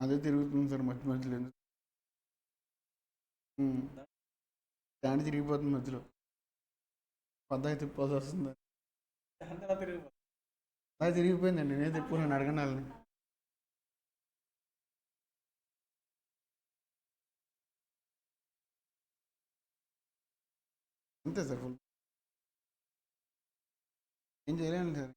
అదే తిరుగుతుంది సార్ మధ్య మధ్యలో ఎందుకు. స్టాండ్ తిరిగిపోతుంది మధ్యలో. పద్దాకి తిప్పాల్సి వస్తుంది. అలా తిరిగిపోయిందండి, నేను తిప్పు, నేను అడగను వాళ్ళని. అంతే సార్, ఫుల్ ఏం చేయలేను సార్.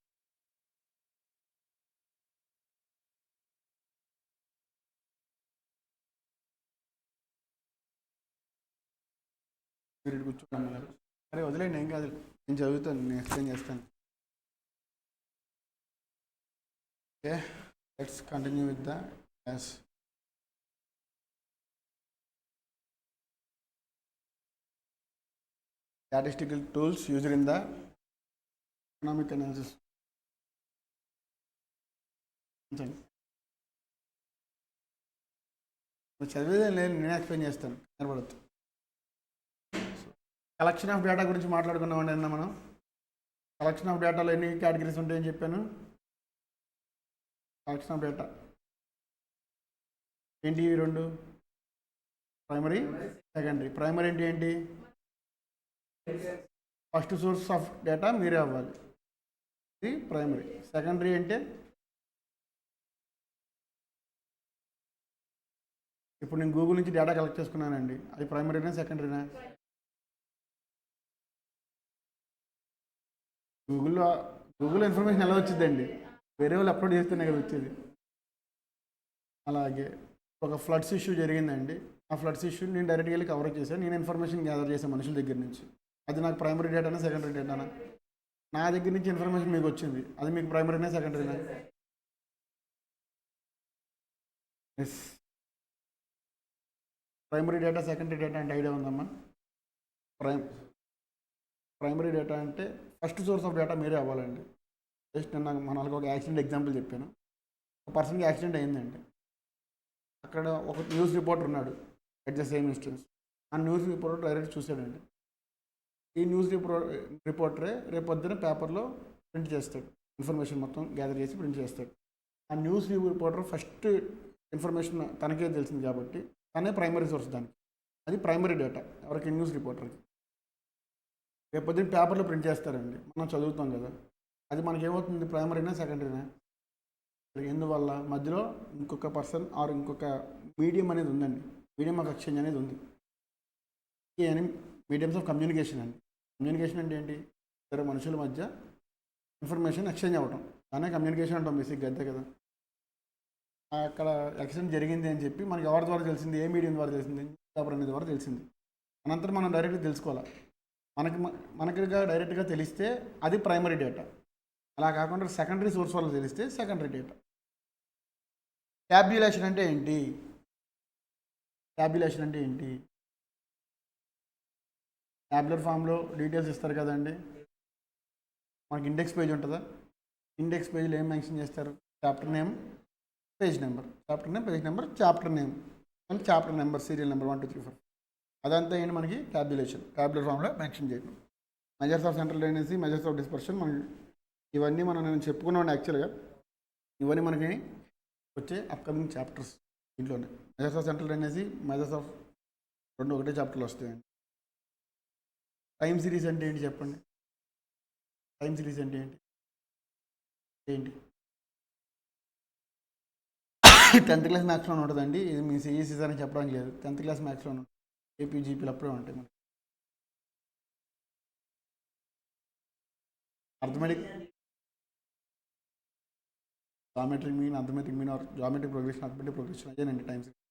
మీరు ఇటు కూర్చోండి. సరే వదిలేండి, ఏం కాదు. నేను చదువుతాను, నేను ఎక్స్ప్లెయిన్ చేస్తాను. Okay, let's continue with the class. Statistical tools used in the economic analysis. చదివేదే లేదు, నేనే ఎక్స్ప్లెయిన్ చేస్తాను, కనబడద్దు. కలెక్షన్ ఆఫ్ డేటా గురించి మాట్లాడుకున్నామండి అన్న మనం. కలెక్షన్ ఆఫ్ డేటాలో ఎన్ని కేటగిరీస్ ఉంటాయని చెప్పాను. కలెక్షన్ ఆఫ్ డేటా ఏంటి? ఇవి రెండు, ప్రైమరీ, సెకండరీ. ప్రైమరీ అంటే ఏంటి? ఫస్ట్ సోర్స్ ఆఫ్ డేటా మీరే అవ్వాలి, ఇది ప్రైమరీ. సెకండరీ అంటే ఇప్పుడు నేను గూగుల్ నుంచి డేటా కలెక్ట్ చేసుకున్నానండి, అది ప్రైమరీనా సెకండరీనా? గూగుల్లో గూగుల్ ఇన్ఫర్మేషన్ ఎలా వచ్చిందండి? వేరే వాళ్ళు అప్లోడ్ చేస్తేనే కదా వచ్చేది. అలాగే ఒక ఫ్లడ్స్ ఇష్యూ జరిగిందండి, ఆ ఫ్లడ్స్ ఇష్యూ నేను డైరెక్ట్గా వెళ్ళి కవర్ చేశాను, నేను ఇన్ఫర్మేషన్ గ్యాదర్ చేశాను మనుషుల దగ్గర నుంచి. అది నాకు ప్రైమరీ డేటానా సెకండరీ డేటానా? నా దగ్గర నుంచి ఇన్ఫర్మేషన్ మీకు వచ్చింది, అది మీకు ప్రైమరీనా సెకండరీనా? Yes. Primary data, secondary data అంటే ఐడియా ఉందమ్మా? ప్రైమ్ ప్రైమరీ డేటా అంటే ఫస్ట్ సోర్స్ ఆఫ్ డేటా మీరే అవ్వాలండి. జస్ట్ నేను మనకు ఒక యాక్సిడెంట్ ఎగ్జాంపుల్ చెప్పాను. ఒక పర్సన్కి యాక్సిడెంట్ అయిందండి, అక్కడ ఒక న్యూస్ రిపోర్టర్ ఉన్నాడు ఎట్ ద సేమ్ ఇన్స్టెన్స్. ఆ న్యూస్ రిపోర్టర్ డైరెక్ట్ చూశాడండి. ఈ న్యూస్ రిపోర్టరే రేపు పొద్దున పేపర్లో ప్రింట్ చేస్తాడు, ఇన్ఫర్మేషన్ మొత్తం గ్యాదర్ చేసి ప్రింట్ చేస్తాడు. ఆ న్యూస్ రిపోర్టర్ ఫస్ట్ ఇన్ఫర్మేషన్ తనకే తెలిసింది కాబట్టి తనే ప్రైమరీ సోర్స్ దానికి. అది ప్రైమరీ డేటా ఎవరికి? న్యూస్ రిపోర్టర్కి. రేపు పొద్దున్న పేపర్లో ప్రింట్ చేస్తారండి, మనం చదువుతాం కదా, అది మనకి ఏమవుతుంది? ప్రైమరీనా సెకండరీనా? ఎందువల్ల? మధ్యలో ఇంకొక పర్సన్ ఆర్ ఇంకొక మీడియం అనేది ఉందండి, మీడియం ఆఫ్ ఎక్స్చేంజ్ అనేది ఉంది. అని మీడియమ్స్ ఆఫ్ కమ్యూనికేషన్ అండి. కమ్యూనికేషన్ అంటే ఏంటి? ఇద్దరు మనుషుల మధ్య ఇన్ఫర్మేషన్ ఎక్స్చేంజ్ అవ్వటం, దానే కమ్యూనికేషన్ అంటాం బేసిక్గా, అంతే కదా. అక్కడ ఎక్స్చేంజ్ జరిగింది అని చెప్పి మనకి ఎవరి ద్వారా తెలిసింది? ఏ మీడియం ద్వారా తెలిసింది? పేపర్ అనేది ద్వారా తెలిసింది. అనంతరం మనం డైరెక్ట్గా తెలుసుకోవాలి. మనకి మనకిగా డైరెక్ట్గా తెలిస్తే అది ప్రైమరీ డేటా. అలా కాకుండా సెకండరీ సోర్స్ వల్ల తెలిస్తే సెకండరీ డేటా. ట్యాబ్యులేషన్ అంటే ఏంటి? ట్యాబ్యులేషన్ అంటే ఏంటి? ట్యాబ్లెట్ ఫామ్లో డీటెయిల్స్ ఇస్తారు కదండి, మనకి ఇండెక్స్ పేజ్ ఉంటుందా? ఇండెక్స్ పేజ్లో ఏం మెన్షన్ చేస్తారు? Chapter name, page number. Chapter name, page number, chapter name and chapter number, serial number 1 2 3 4. అదంతా ఏంటి? మనకి ట్యాబ్యులేషన్, ట్యాబ్లెట్ ఫామ్లో మెన్షన్ చేయడం. Measures of central tendency, measures of dispersion, మనకి ఇవన్నీ నేను చెప్పుకున్నాను యాక్చువల్గా. ఇవన్నీ మనకి వచ్చే అప్కమింగ్ చాప్టర్స్ దీంట్లోనే. Measures of central tendency, measures of రెండు ఒకటే చాప్టర్లు వస్తాయండి. టైం సిరీస్ అంటే ఏంటి చెప్పండి? టైం సిరీస్ అంటే ఏంటి? ఏంటి? 10th క్లాస్ మ్యాథ్స్లో ఉంటుందండి, ఇది మీ సిఈసీస్ అని చెప్పడానికి లేదు. 10th క్లాస్ మ్యాథ్స్లో ఉంటుంది, ఏపీ జీపీలు అప్పుడే ఉంటాయి మనకి. Arithmetic, geometric mean, arithmetic mean or geometric progression, arithmetic progression అదేనండి time series.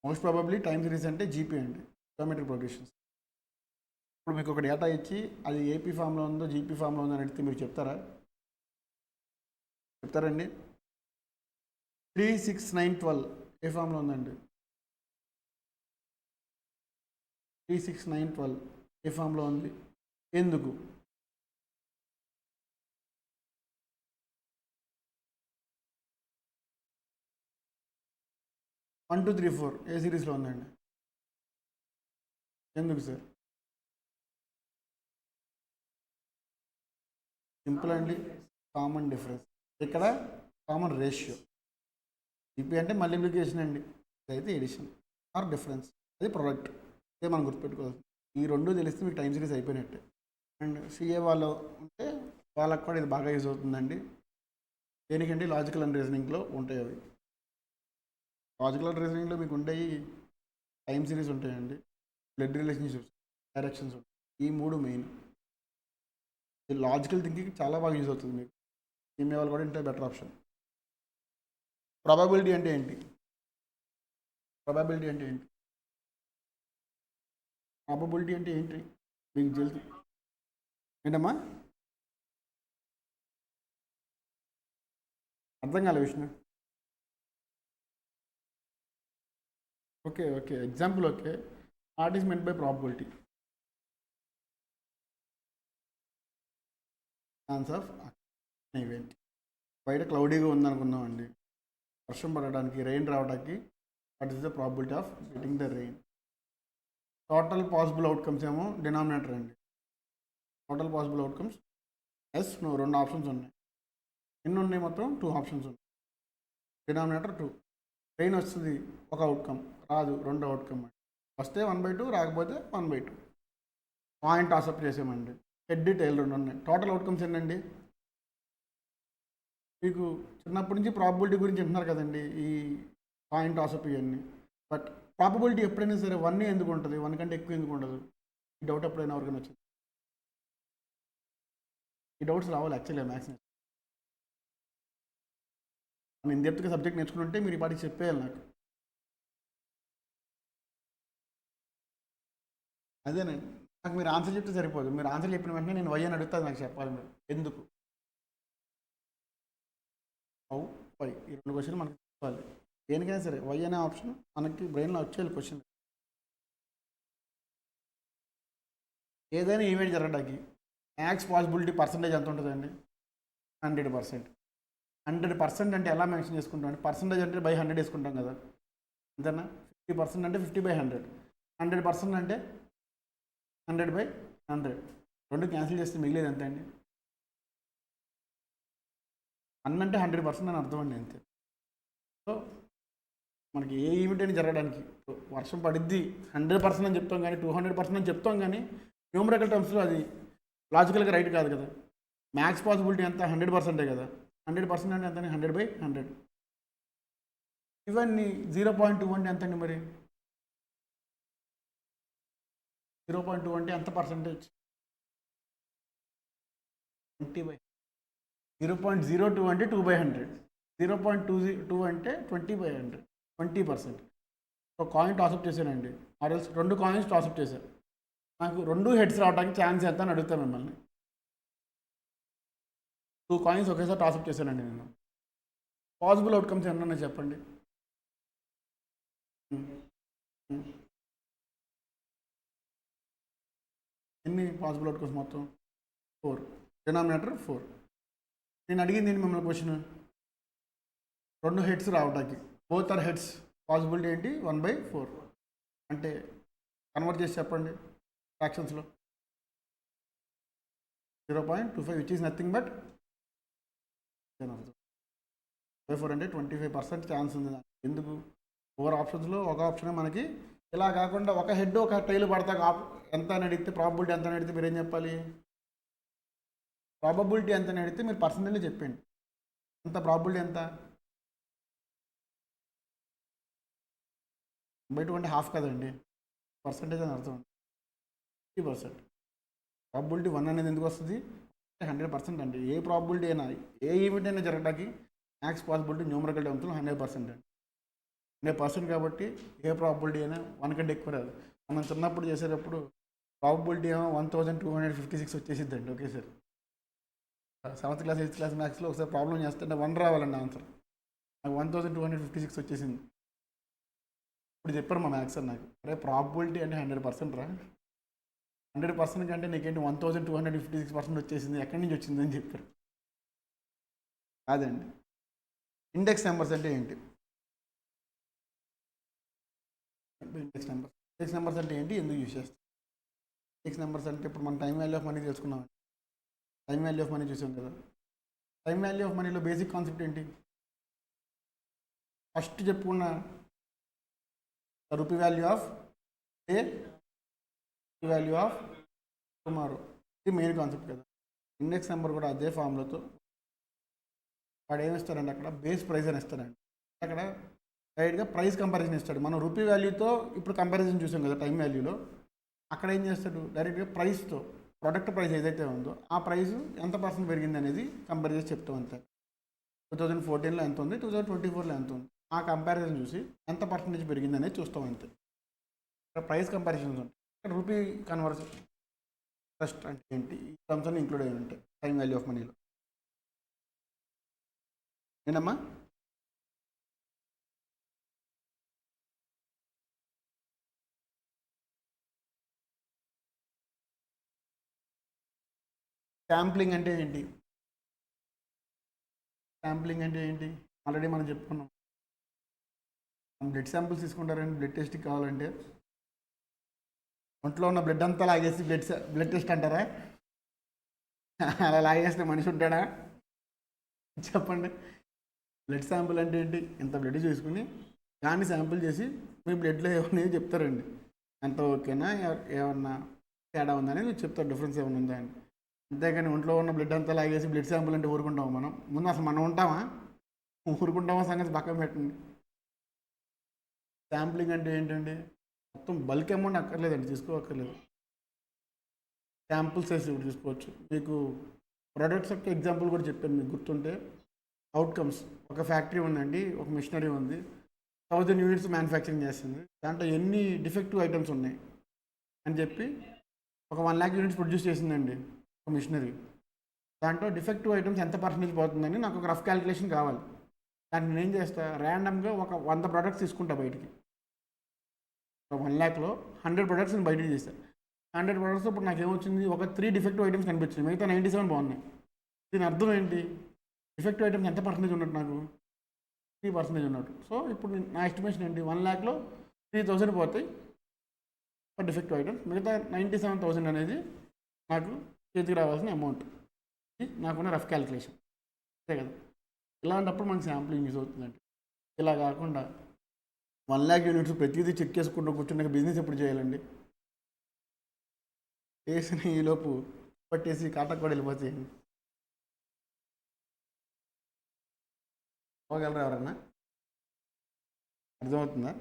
Most probably time series అంటే జీపీ అండి, జామెట్రిక్ ప్రోగ్రెషన్స్. ఇప్పుడు మీకు ఒక డేటా ఇచ్చి అది ఏపీ ఫామ్లో ఉందో జీపీ ఫామ్లో ఉందో అని అడిగితే మీరు చెప్తారా? చెప్తారండి? 3 6 9 12 ఏ ఫామ్లో ఉందండి? 3 6 9 12 ఏ ఫామ్లో ఉంది? ఎందుకు? 1 2 3 4 ఏ సిరీస్లో ఉందండి? ఎందుకు సార్? సింపుల్ అండి, కామన్ డిఫరెన్స్. ఇక్కడ కామన్ రేషియో. జీపీ అంటే మల్టిప్లికేషన్ అండి, ఇదైతే ఎడిషన్ ఆర్ డిఫరెన్స్, అది ప్రొడక్ట్. ఇదే మనం గుర్తుపెట్టుకోవాలి. ఈ రెండు తెలిస్తే మీకు టైం సిరీస్ అయిపోయినట్టే. అండ్ సిఏ వాళ్ళు ఉంటే వాళ్ళకి కూడా ఇది బాగా యూజ్ అవుతుందండి. దేనికంటే లాజికల్ అండ్ రీజనింగ్లో ఉంటాయి అవి. లాజికల్ అండ్ రీజనింగ్లో మీకు ఉంటాయి టైం సిరీస్ ఉంటాయండి, బ్లడ్ రిలేషన్షిప్స్, డైరెక్షన్స్ ఉంటాయి. ఈ మూడు మెయిన్. ఈ లాజికల్ థింకింగ్ చాలా బాగా యూజ్ అవుతుంది మీకు. సిఎంఏ వాళ్ళు కూడా ఇంటే బెటర్ ఆప్షన్. ప్రాబబిలిటీ అంటే ఏంటి? ప్రాబబిలిటీ అంటే ఏంటి? ప్రాబబిలిటీ అంటే ఏంటి మీకు తెలుసు ఏంటమ్మా? అర్థం కాలే Vishnu. Okay okay, example okay. What is meant by probability? Chance of event. బయట క్లౌడీగా ఉందనుకుందామండి, వర్షం పడడానికి, రెయిన్ రావడానికి. What is the probability of getting the rain? Total possible outcomes ఏమో డినామినేటర్ అండి. Total possible outcomes yes no, రెండు ఆప్షన్స్ ఉన్నాయి. ఎన్ని ఉన్నాయి? మొత్తం 2 ఆప్షన్స్ ఉన్నాయి. డినామినేటర్ 2. రెయిన్ వస్తుంది ఒక అవుట్కమ్, రాదు రెండో అవుట్కమ్. వస్తే 1/2, రాకపోతే 1/2. పాయింట్ టాస్అప్ చేసామండి. హెడ్ టైల్ రెండు ఉన్నాయి. టోటల్ అవుట్కమ్స్ ఏంటండి? మీకు చిన్నప్పటి నుంచి ప్రాబబిలిటీ గురించి వింటున్నారు కదండి, ఈ పాయింట్ టాస్అప్ ఇవన్నీ. బట్ ప్రాబబిలిటీ ఎప్పుడైనా సరే 1 ఎందుకు ఉంటుంది, 1 కంటే ఎక్కువ ఎందుకు ఉండదు? ఈ డౌట్ ఎప్పుడైనా ఎవరికైనా వచ్చింది? ఈ డౌట్స్ రావాలి యాక్చువల్లీ మ్యాథ్స్. మనం ఇన్డెప్త్గా సబ్జెక్ట్ నేర్చుకుంటే మీరు ఈ పాటికి చెప్పేయాలి నాకు. అదేనండి, నాకు మీరు ఆన్సర్ చెప్తే సరిపోదు. మీరు ఆన్సర్ చెప్పిన వెంటనే నేను వై అని అడుగుతాను, నాకు చెప్పాలి మీరు ఎందుకు. హౌ, వై, ఈ 2 క్వశ్చన్ మనకి చెప్పాలి. దేనికైనా సరే వై అనే ఆప్షన్ మనకి బ్రెయిన్లో వచ్చేయాలి క్వశ్చన్. ఏదైనా ఈవెంట్ జరగడానికి మ్యాక్స్ పాసిబిలిటీ పర్సంటేజ్ ఎంత ఉంటుందండి? 100%. 100% అంటే ఎలా మెన్షన్ చేసుకుంటాం అంటే, పర్సంటేజ్ అంటే బై 100 వేసుకుంటాం కదా, అంతేనా? 50% అంటే 50/100. 100% అంటే 100/100. రెండు క్యాన్సిల్ చేస్తే మిగిలేదు ఎంత అండి? 1 అంటే 100% అని అర్థం అండి, అంతే. సో మనకి ఏ ఈవెంట్ అయినా జరగడానికి వర్షం పడిద్ది 100% అని చెప్తాం కానీ 200% అని చెప్తాం కానీ న్యూమరికల్ టర్మ్స్లో అది లాజికల్గా రైట్ కాదు కదా. మ్యాక్స్ పాసిబిలిటీ ఎంత? 100%ఏ కదా. 100% అంటే ఎంత? 100/100. ఇవన్నీ 0.2 అంటే ఎంత అండి మరి? 0.2 అంటే ఎంత పర్సంటేజ్? 20/. 0.02 అంటే 2/100. 0.22 అంటే 20/100, 20%. ఒక కాయిన్ టాస్అప్ చేశానండి, ఆర్ఎల్స్ 2 కాయిన్స్ టాస్అప్ చేశారు. నాకు 2 హెడ్స్ రావడానికి ఛాన్స్ ఎంత అని అడుగుతాను మిమ్మల్ని. 2 కాయిన్స్ ఒకేసారి టాస్అప్ చేశానండి నేను. పాసిబుల్ అవుట్కమ్స్ ఎన్నన్నా చెప్పండి. ఎన్ని పాసిబుల్ అవుట్కమ్స్ మొత్తం? 4. డినామినేటర్ 4. నేను అడిగింది ఏంటి మిమ్మల్ని క్వశ్చన్? 2 హెడ్స్ రావడానికి, బోత్ ఆర్ హెడ్స్, పాసిబిలిటీ ఏంటి? 1/4. అంటే కన్వర్ట్ చేసి చెప్పండి ఫ్రాక్షన్స్లో. 0.25 విచ్ ఈస్ నథింగ్ బట్ 4 అంటే 25% ఛాన్స్ ఉంది. ఎందుకు? 4 ఆప్షన్స్లో ఒక ఆప్షనే మనకి. ఇలా కాకుండా ఒక హెడ్ ఒక టైల్ పడతా ఎంత అని అడిగితే, ప్రాబబిలిటీ ఎంత అని అడిగితే మీరు ఏం చెప్పాలి? ప్రాబబిలిటీ ఎంత అని అడిగితే మీరు పర్సంటేజ్ చెప్పండి. ఎంత ప్రాబబిలిటీ ఎంత? 2 అంటే హాఫ్ కదండి, పర్సంటేజ్ అని అర్థం. 50%. ప్రాబబిలిటీ 1 అనేది ఎందుకు వస్తుంది? 100% అండి. ఏ ప్రాబబిలిటీ అయినా, ఏ ఈవెంట్ అయినా జరగడానికి మ్యాక్స్ పాసిబిలిటీ న్యూమరికల్ టర్మ్స్లో 100% అండి. 100% కాబట్టి ఏ ప్రాబబిలిటీ అయినా 1 కంటే ఎక్కువ రాదు. మనం చిన్నప్పుడు చేసేటప్పుడు ప్రాబబిలిటీ ఏమో 1256 వచ్చేసిద్దండి ఒకేసారి. 7th క్లాస్ 8th క్లాస్ మ్యాథ్స్లో ఒకసారి ప్రాబ్లం చేస్తుంటే 1 రావాలండి ఆన్సర్. నాకు 1256 వచ్చేసింది. ఇప్పుడు చెప్పారు మా మ్యాథ్స్ సార్ నాకు, అరే ప్రాబబిలిటీ అంటే 100% రా, 100% కంటే నీకేంటి 1256% వచ్చేసింది, ఎక్కడి నుంచి వచ్చింది అని చెప్పారు. కాదండి. ఇండెక్స్ నెంబర్స్ అంటే ఏంటి? ఇండెక్స్ నెంబర్స్ అంటే ఏంటి, ఎందుకు యూజ్ చేస్తాం? ఇండెక్స్ నెంబర్స్ అంటే ఇప్పుడు మనం టైం వాల్యూ ఆఫ్ మనీ తెలుసుకున్నాం. టైం వాల్యూ ఆఫ్ మనీ చూసాం కదా. టైం వాల్యూ ఆఫ్ మనీలో బేసిక్ కాన్సెప్ట్ ఏంటి? ఫస్ట్ చెప్పుకున్న rupee value of day, rupee value of tomorrow, ఇది మెయిన్ కాన్సెప్ట్ కదా. ఇండెక్స్ నెంబర్ కూడా అదే ఫార్ములాతో వాడు ఏమి ఇస్తారండి, అక్కడ బేస్ ప్రైస్ అని ఇస్తారండి. అక్కడ డైరెక్ట్గా ప్రైస్ కంపారిజన్ ఇస్తాడు. మనం రూపీ వాల్యూతో ఇప్పుడు కంపారిజన్ చూసాం కదా టైం వాల్యూలో. అక్కడ ఏం చేస్తాడు, డైరెక్ట్గా ప్రైస్తో ప్రోడక్ట్ ప్రైస్ ఏదైతే ఉందో ఆ ప్రైస్ ఎంత పర్సెంట్ పెరిగింది అనేది కంపేర్ చేసి చెప్తాం అంతే. 2014లో ఎంత ఉంది, 2024లో ఎంత ఉంది, ఆ కంపారిజన్ చూసి ఎంత పర్సెంటేజ్ పెరిగింది అనేది చూస్తాం అంతే. ఇక్కడ ప్రైస్ కంపారిజన్స్ ఉంటాయి. ఇక్కడ రూపీ కన్వర్షన్ ట్రస్ట్ అంటే ఏంటి, ఈ టర్మ్స్ అన్ని ఇంక్లూడ్ అయి ఉంటాయి టైం వాల్యూ ఆఫ్ మనీలో. నేనమ్మా శాంప్లింగ్ అంటే ఏంటి, శాంప్లింగ్ అంటే ఏంటి ఆల్రెడీ మనం చెప్పుకున్నాం. బ్లడ్ శాంపిల్స్ తీసుకుంటారండి బ్లడ్ టెస్ట్కి కావాలంటే. ఒంట్లో ఉన్న బ్లడ్ అంతా లాగేసి బ్లడ్ టెస్ట్ అంటారా? అలా లాగేస్తే మనిషి ఉంటాడా చెప్పండి. బ్లడ్ శాంపుల్ అంటే ఏంటి, ఇంత బ్లడ్ చూసుకుని దాన్ని శాంపుల్ చేసి మీ బ్లడ్లో ఏమన్నా చెప్తారండి. ఎంత ఓకేనా, ఏమన్నా తేడా ఉందని చెప్తారు, డిఫరెన్స్ ఏమైనా ఉందా అని. అంతేగాని ఒంట్లో ఉన్న బ్లడ్ అంతా లాగేసి బ్లడ్ శాంపుల్ అంటే ఊరుకుంటాము మనం? ముందు అసలు మనం ఉంటామా, ఊరుకుంటామా సంగతి పక్కన పెట్టండి. శాంప్లింగ్ అంటే ఏంటండి, మొత్తం బల్క్ అమౌంట్ అక్కర్లేదండి, తీసుకోవక్కర్లేదు. శాంపుల్స్ వేసి ఇప్పుడు తీసుకోవచ్చు. మీకు ప్రొడక్ట్స్ యొక్క ఎగ్జాంపుల్ కూడా చెప్పాను మీకు గుర్తుంటే. అవుట్కమ్స్, ఒక ఫ్యాక్టరీ ఉందండి, ఒక మిషనరీ ఉంది, 1000 యూనిట్స్ మ్యానుఫ్యాక్చరింగ్ చేస్తుంది. దాంట్లో ఎన్ని డిఫెక్టివ్ ఐటమ్స్ ఉన్నాయి అని చెప్పి ఒక 1 lakh యూనిట్స్ ప్రొడ్యూస్ చేసిందండి ఒక మిషనరీ. దాంట్లో డిఫెక్టివ్ ఐటమ్స్ ఎంత పర్సెంటేజ్ పోతుందని నాకు ఒక రఫ్ క్యాలిక్యులేషన్ కావాలి. దాన్ని నేను ఏం చేస్తా, ర్యాండమ్గా ఒక 100 ప్రోడక్ట్స్ తీసుకుంటా బయటికి. 1 lakhలో 100 ప్రోడక్ట్స్ నేను బయటికి చేశాను. 100 ప్రోడక్ట్స్ ఇప్పుడు నాకు ఏమొచ్చింది, ఒక 3 డిఫెక్టివ్ ఐటమ్స్ కనిపించింది, మిగతా 97 బాగున్నాయి. దీని అర్థం ఏంటి, డిఫెక్టివ్ ఐటమ్స్ ఎంత పర్సెంటేజ్ ఉన్నట్టు, నాకు 3% ఉన్నట్టు. సో ఇప్పుడు నా ఎస్టిమేషన్ ఏంటి, 1 lakhలో 3000 పోతాయి డిఫెక్టివ్ ఐటమ్స్, మిగతా 97,000 అనేది నాకు చేతికి రావాల్సిన అమౌంట్. ఇది నాకున్న రఫ్ క్యాలిక్యులేషన్, అంతే కదా. ఇలాంటప్పుడు మనకి శాంప్లింగ్ యూజ్ అవుతుందండి. ఇలా కాకుండా 1 lakh యూనిట్స్ ప్రతిదీ చెక్ చేసుకుంటూ కూర్చున్న బిజినెస్ ఎప్పుడు చేయాలండి? చేసిన ఈలోపు పట్టేసి కాటకు కూడా వెళ్ళిపోతాయండి. పోగలరా ఎవరన్నా? అర్థమవుతుందా?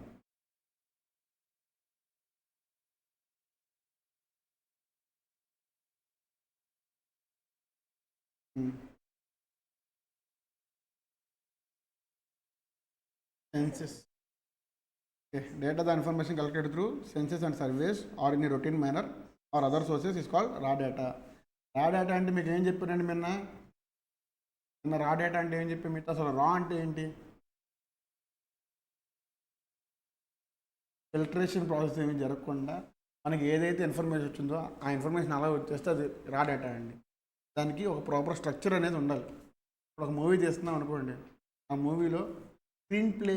Senses. Data the information collected through census and surveys or in a routine manner or other sources is called raw data. రా డేటా అంటే మీకు ఏం చెప్పానండి నిన్న రా డేటా అంటే ఏం చెప్పి మీతో, అసలు రా అంటే ఏంటి, ఫిల్టరేషన్ ప్రాసెస్ ఏమి జరగకుండా మనకి ఏదైతే ఇన్ఫర్మేషన్ వచ్చిందో ఆ ఇన్ఫర్మేషన్ అలా వచ్చేస్తే అది రా డేటా అండి. దానికి ఒక ప్రాపర్ స్ట్రక్చర్ అనేది ఉండాలి. ఇప్పుడు ఒక మూవీ తీస్తున్నాం అనుకోండి, ఆ మూవీలో screen play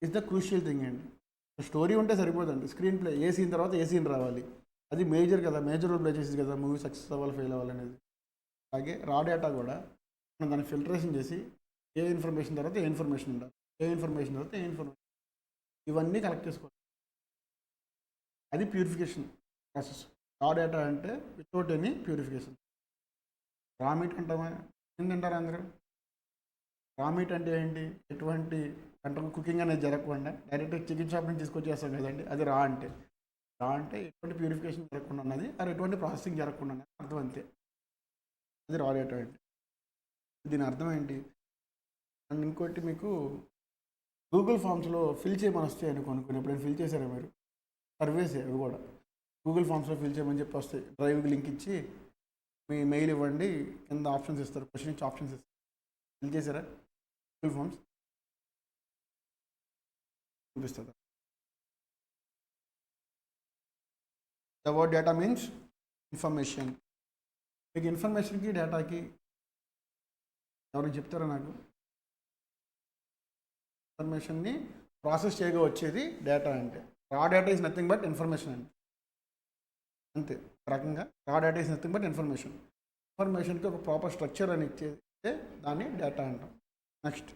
is the crucial thing అండి. స్టోరీ ఉంటే సరిపోదండి, స్క్రీన్ ప్లే ఏ సీన్ తర్వాత ఏ సీన్ రావాలి, అది మేజర్ కదా, మేజర్ రోల్ ప్లే చేసేది కదా మూవీ సక్సెస్ అవ్వాలి ఫెయిల్ అవ్వాలనేది. అలాగే రా డేటా కూడా మనం దాన్ని ఫిల్టరేషన్ చేసి ఏ ఇన్ఫర్మేషన్ తర్వాత ఏ ఇన్ఫర్మేషన్ ఉండాలి, ఏ ఇన్ఫర్మేషన్ తర్వాత ఏ ఇన్ఫర్మేషన్, ఇవన్నీ కలెక్ట్ చేసుకోవాలి. అది ప్యూరిఫికేషన్ ప్రాసెస్. రా డేటా అంటే వితౌట్ ఎనీ ప్యూరిఫికేషన్. రా మీట్ అంటామా, ఏం తింటారు అందరూ? రా మీట్ అంటే ఏంటి, ఎటువంటి అంటే కుకింగ్ అనేది జరగకుండా డైరెక్ట్ చికెన్ షాప్ నుంచి తీసుకొచ్చేస్తాం కదండి, అది రా అంటే. రా అంటే ఎటువంటి ప్యూరిఫికేషన్ జరగకుండా ఉన్నది, అది ఎటువంటి ప్రాసెసింగ్ జరగకుండా ఉన్నది అర్థం, అంతే. అది రా డేటా అంటే. దీని అర్థం ఏంటి అండ్ ఇంకోటి, మీకు గూగుల్ ఫామ్స్లో ఫిల్ చేయమని వస్తాయి అనుకోనుకుని ఎప్పుడైనా ఫిల్ చేశారా మీరు? సర్వేస్ అవి కూడా గూగుల్ ఫామ్స్లో ఫిల్ చేయమని చెప్పి వస్తాయి. డ్రైవ్కి లింక్ ఇచ్చి మీ మెయిల్ ఇవ్వండి, కింద ఆప్షన్స్ ఇస్తారు, క్వశ్చన్ ఇచ్చి ఆప్షన్స్ ఇస్తారు. ఫిల్ చేశారా గూగుల్ ఫామ్స్? చూపిస్తుంది. The word data means information. మీకు ఇన్ఫర్మేషన్కి డేటాకి ఎవరికి చెప్తారా నాకు? ఇన్ఫర్మేషన్ని ప్రాసెస్ చేయగా వచ్చేది డేటా అంటే. Raw data is nothing but information అండి, అంతే. రకంగా raw data is nothing but information. ఇన్ఫర్మేషన్కి ఒక ప్రాపర్ స్ట్రక్చర్ అని ఇచ్చేది దాన్ని డేటా అంటాం. Next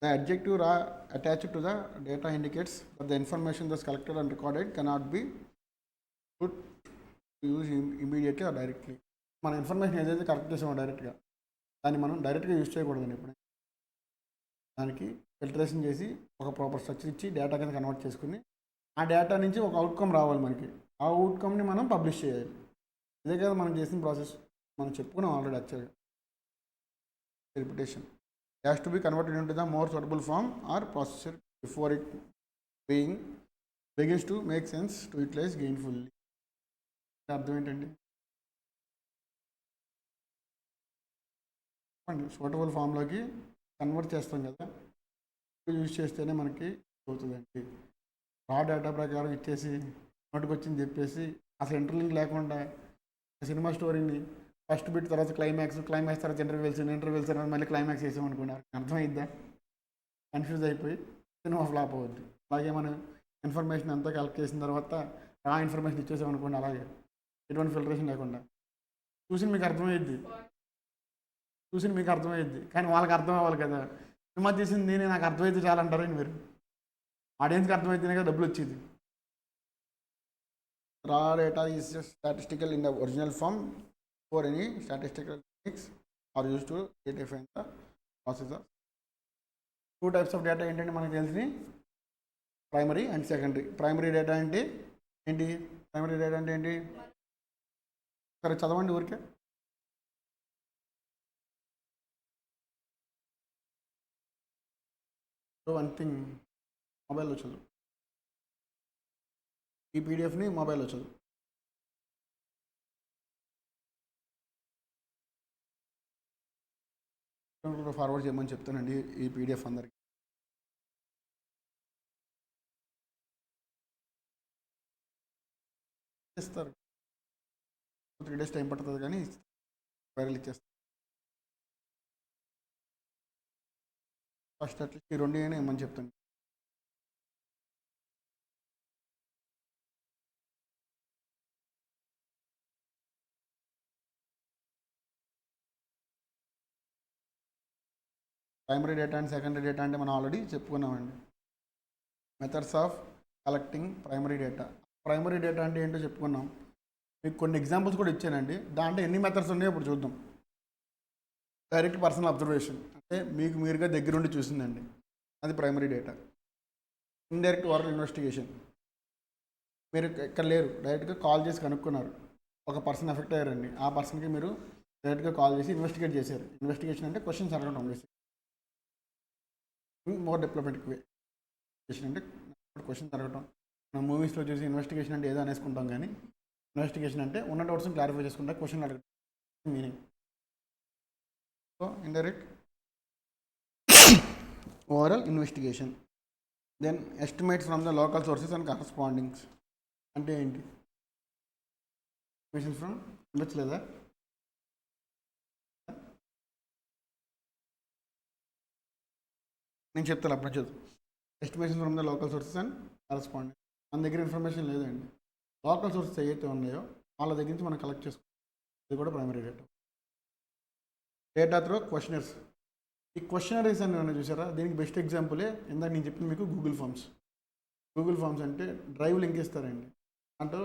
The adjective ra attached to the data indicates that the information thus collected and recorded cannot be put to use immediately or directly. మన information ఏదైతే collect చేసామో డైరెక్ట్గా దాన్ని మనం డైరెక్ట్గా యూజ్ చేయకూడదండి. ఇప్పుడు దానికి ఫిల్టరేషన్ చేసి ఒక ప్రాపర్ స్ట్రక్చర్ ఇచ్చి డేటా కింద కన్వర్ట్ చేసుకుని ఆ డేటా నుంచి ఒక అవుట్కమ్ రావాలి మనకి. ఆ అవుట్కమ్ని మనం పబ్లిష్ చేయాలి. ఇదే కదా మనం చేసిన ప్రాసెస్. మనం చెప్పుకున్నాం ఆల్రెడీ యాక్చువల్గా. Repetition has to be converted into the more suitable form or processor before it begins to make sense to utilize gainfully. అర్థం ఏంటండి? సూటబుల్ ఫామ్లోకి కన్వర్ట్ చేస్తాం కదా, యూజ్ చేస్తేనే మనకి అవుతుందండి. రా డేటా ప్రకారం ఇచ్చేసి నోటికి వచ్చింది చెప్పేసి అసలు ఇంటర్వ్యూకి లేకుండా సినిమా స్టోరీని ఫస్ట్ బిట్ తర్వాత క్లైమాక్స్ తర్వాత ఇంటర్వ్యూల్స్ తర్వాత మళ్ళీ క్లైమాక్స్ వేసామనుకున్నారు. అర్థమైద్దా? కన్ఫ్యూజ్ అయిపోయి సినిమా ఫ్లాప్ అవుద్ది. అలాగే మనం ఇన్ఫర్మేషన్ అంతా కలెక్ట్ చేసిన తర్వాత రా ఇన్ఫర్మేషన్ ఇచ్చేసామనుకోండి, అలాగే ఎటువంటి ఫిల్టరేషన్ లేకుండా చూసి మీకు అర్థమయ్యిద్ది. కానీ వాళ్ళకి అర్థం అవ్వాలి కదా. సినిమా తీసింది నేనే, నాకు అర్థమైతే చాలంటారని మీరు. ఆడియన్స్కి అర్థమైతేనే కదా డబ్బులు వచ్చేది. Raw data is statistical in the original form for any statistical techniques are used to define the processor. Two types of data ఏంటంటే మనకు తెలిసి primary and secondary. Primary data అంటే ఏంటి? సరే చదవండి ఊరికే. వన్ థింగ్, మొబైల్లో చదువు. ఈ పీడిఎఫ్ని మొబైల్లో చదువు. ఫార్వర్డ్ చేయమని చెప్తానండి ఈ పీడిఎఫ్ అందరికి. ఇస్తారు, 3 days టైం పడుతుంది కానీ వైరల్ ఇచ్చేస్తారు. ఫస్ట్ అట్లీస్ట్ ఈ 2 అయినా ఏమని చెప్తాను. Primary data and secondary data అంటే మనం ఆల్రెడీ చెప్పుకున్నామండి. Methods of collecting primary data. Primary data అంటే ఏంటో చెప్పుకున్నాం. మీకు కొన్ని ఎగ్జాంపుల్స్ కూడా ఇచ్చానండి. దాంట్లో ఎన్ని మెథడ్స్ ఉన్నాయో ఇప్పుడు చూద్దాం. డైరెక్ట్ పర్సనల్ అబ్జర్వేషన్ అంటే మీకు మీరుగా దగ్గరుండి చూసిందండి, అది primary data. Indirect oral investigation, మీరు ఇక్కడ లేరు, డైరెక్ట్గా కాల్ చేసి కనుక్కున్నారు. ఒక పర్సన్ ఎఫెక్ట్ అయ్యారండి, ఆ పర్సన్కి మీరు డైరెక్ట్గా కాల్ చేసి ఇన్వెస్టిగేట్ చేశారు. ఇన్వెస్టిగేషన్ అంటే క్వశ్చన్స్ అడగడం. మోర్ డిప్లొమాటిక్ వే అంటే క్వశ్చన్స్ అడగటం. మనం మూవీస్లో చూసి ఇన్వెస్టిగేషన్ అంటే ఏదో అనేసుకుంటాం, కానీ ఇన్వెస్టిగేషన్ అంటే ఉన్న డౌట్స్ని క్లారిఫై చేసుకుంటా క్వశ్చన్ అడగడం meaning. So indirect overall investigation. Then estimates from the local sources and correspondings అంటే ఏంటి? క్వశ్చన్స్ ఫ్రమ్ ఉండొచ్చులేదా? నేను చెప్తాను అప్పుడు చదువు. Estimation from the local sources and corresponding. మన దగ్గర ఇన్ఫర్మేషన్ లేదండి, లోకల్ సోర్సెస్ ఏవైతే ఉన్నాయో వాళ్ళ దగ్గర నుంచి మనం కలెక్ట్ చేసుకోవాలి. ఇది కూడా primary data. Data through questionnaires. ఈ క్వశ్చనరీస్ అని నేను చూసారా, దీనికి బెస్ట్ ఎగ్జాంపులే ఇందాక నేను చెప్పింది మీకు గూగుల్ ఫామ్స్. గూగుల్ ఫామ్స్ అంటే డ్రైవ్ లింక్ ఇస్తారండి. అంటే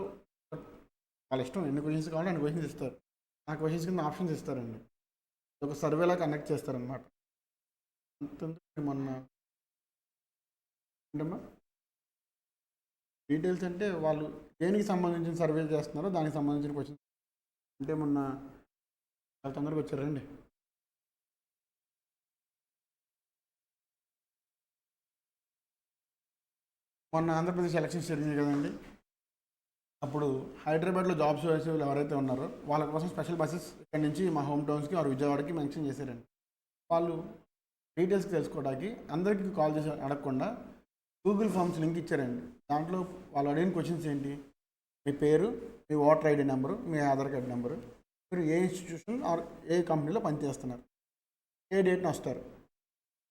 వాళ్ళ ఇష్టం, ఎన్ని క్వశ్చన్స్ కావాలంటే అన్ని క్వశ్చన్స్ ఇస్తారు. ఆ క్వశ్చన్స్ కింద ఆప్షన్స్ ఇస్తారండి. ఒక సర్వేలా కనెక్ట్ చేస్తారనమాట. మొన్న ఏంటమ్మా డీటెయిల్స్ అంటే వాళ్ళు దేనికి సంబంధించిన సర్వే చేస్తున్నారో దానికి సంబంధించిన క్వశ్చన్. అంటే మొన్న చాలా తొందరగా వచ్చారండి. మొన్న ఆంధ్రప్రదేశ్ ఎలక్షన్స్ జరిగింది కదండి. అప్పుడు హైదరాబాద్లో జాబ్స్ వేసే వాళ్ళు ఎవరైతే ఉన్నారో వాళ్ళ కోసం స్పెషల్ బస్సెస్ ఇక్కడ నుంచి మా హోమ్ టౌన్స్కి ఆరు విజయవాడకి మెన్షన్ చేశారండి. వాళ్ళు డీటెయిల్స్ తెలుసుకోవడానికి అందరికీ కాల్ చేసి అడగకుండా గూగుల్ ఫామ్స్ లింక్ ఇచ్చారండి. దాంట్లో వాళ్ళు అడిగిన క్వశ్చన్స్ ఏంటి? మీ పేరు, మీ ఓటర్ ఐడి నెంబరు, మీ ఆధార్ కార్డు నెంబరు, మీరు ఏ ఇన్స్టిట్యూషన్ ఆర్ ఏ కంపెనీలో పనిచేస్తున్నారు, ఏ డేట్ని వస్తారు,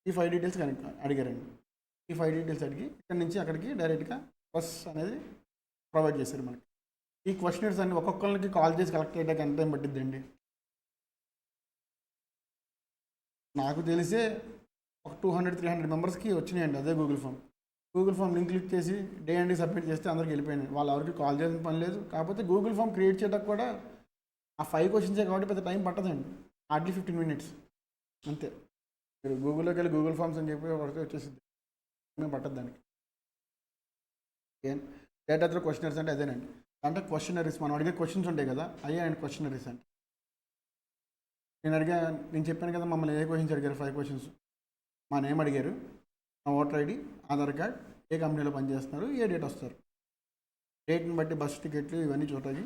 ఈ 5 డీటెయిల్స్ అడిగారండి. ఈ 5 డీటెయిల్స్ అడిగి ఇక్కడ నుంచి అక్కడికి డైరెక్ట్గా బస్ అనేది ప్రొవైడ్ చేశారు మనకి. ఈ క్వశ్చనర్స్ అన్ని ఒక్కొక్కరికి కాల్ చేసి కలెక్ట్ చేయడానికి ఎంత టైం పట్టిద్దండి? నాకు తెలిసే ఒక 200-300 మెంబర్స్కి వచ్చినాయండి అదే Google form. Google form link click చేసి డే అండ్ సబ్మిట్ చేస్తే అందరికి వెళ్ళిపోయినాయి. వాళ్ళు ఎవరికి కాల్ చేయాల్సిన పని లేదు. కాకపోతే గూగుల్ ఫామ్ క్రియేట్ చేయడానికి కూడా ఆ 5 క్వశ్చన్సే కాబట్టి పెద్ద టైం పట్టదండి. హార్డ్లీ 15 మినిట్స్ అంతే. మీరు గూగుల్లోకి వెళ్ళి గూగుల్ ఫామ్స్ అని చెప్పి ఒకటి వచ్చేసింది, ఏమేమి పట్టదు దానికి. ఏం డేటా త్రూ క్వశ్చనరీస్ అంటే అదేనండి. అంటే క్వశ్చనరీస్ మనం అడిగే క్వశ్చన్స్ ఉంటాయి కదా, అయ్యే అండ్ క్వశ్చనరీస్ అంటే. నేను చెప్పాను కదా మమ్మల్ని ఏ క్వశ్చన్స్ అడిగారు, 5 క్వశ్చన్స్. మా నేమ్ అడిగారు, మా ఓటర్ ఐడి, ఆధార్ కార్డ్, ఏ కంపెనీలో పనిచేస్తున్నారు, ఏ డేట్ వస్తారు, డేట్ని బట్టి బస్ టికెట్లు ఇవన్నీ చూడాలి.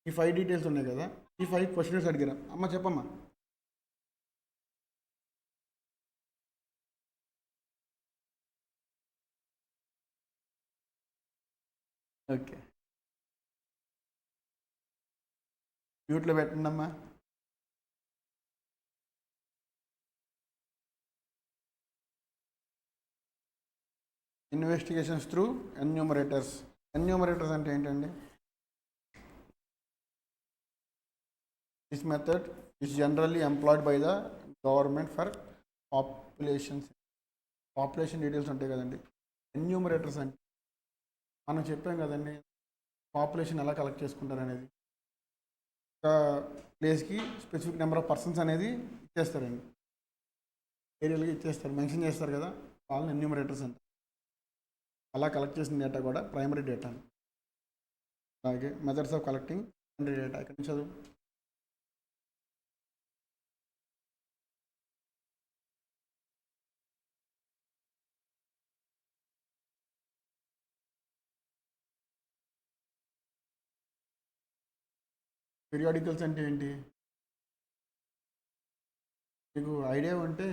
ఈ 5 డీటెయిల్స్ ఉన్నాయి కదా, ఈ 5 క్వశ్చనర్స్ అడిగారు. అమ్మ చెప్పమ్మా. ఓకే, మ్యూట్లో పెట్టండి అమ్మా. Investigations through enumerators. ఎన్యూమరేటర్స్ అంటే ఏంటండి? This method is generally employed by the government for population details ఉంటాయి కదండి. ఎన్యూమరేటర్స్ అంటే మనం చెప్పాం కదండి, పాపులేషన్ ఎలా కలెక్ట్ చేసుకుంటారు అనేది. ఒక ప్లేస్కి స్పెసిఫిక్ నెంబర్ ఆఫ్ పర్సన్స్ అనేది ఇచ్చేస్తారండి, ఏరియాలకి ఇచ్చేస్తారు, మెన్షన్ చేస్తారు కదా, వాళ్ళని ఎన్యూమరేటర్స్ అంటారు. అలా కలెక్ట్ చేసిన డేటా కూడా ప్రైమరీ డేటా. అలాగే methods of collecting secondary data. ఇక్కడ నుంచి చదువు. పీరియాడికల్స్ అంటే ఏంటి మీకు ఐడియా ఉంటే,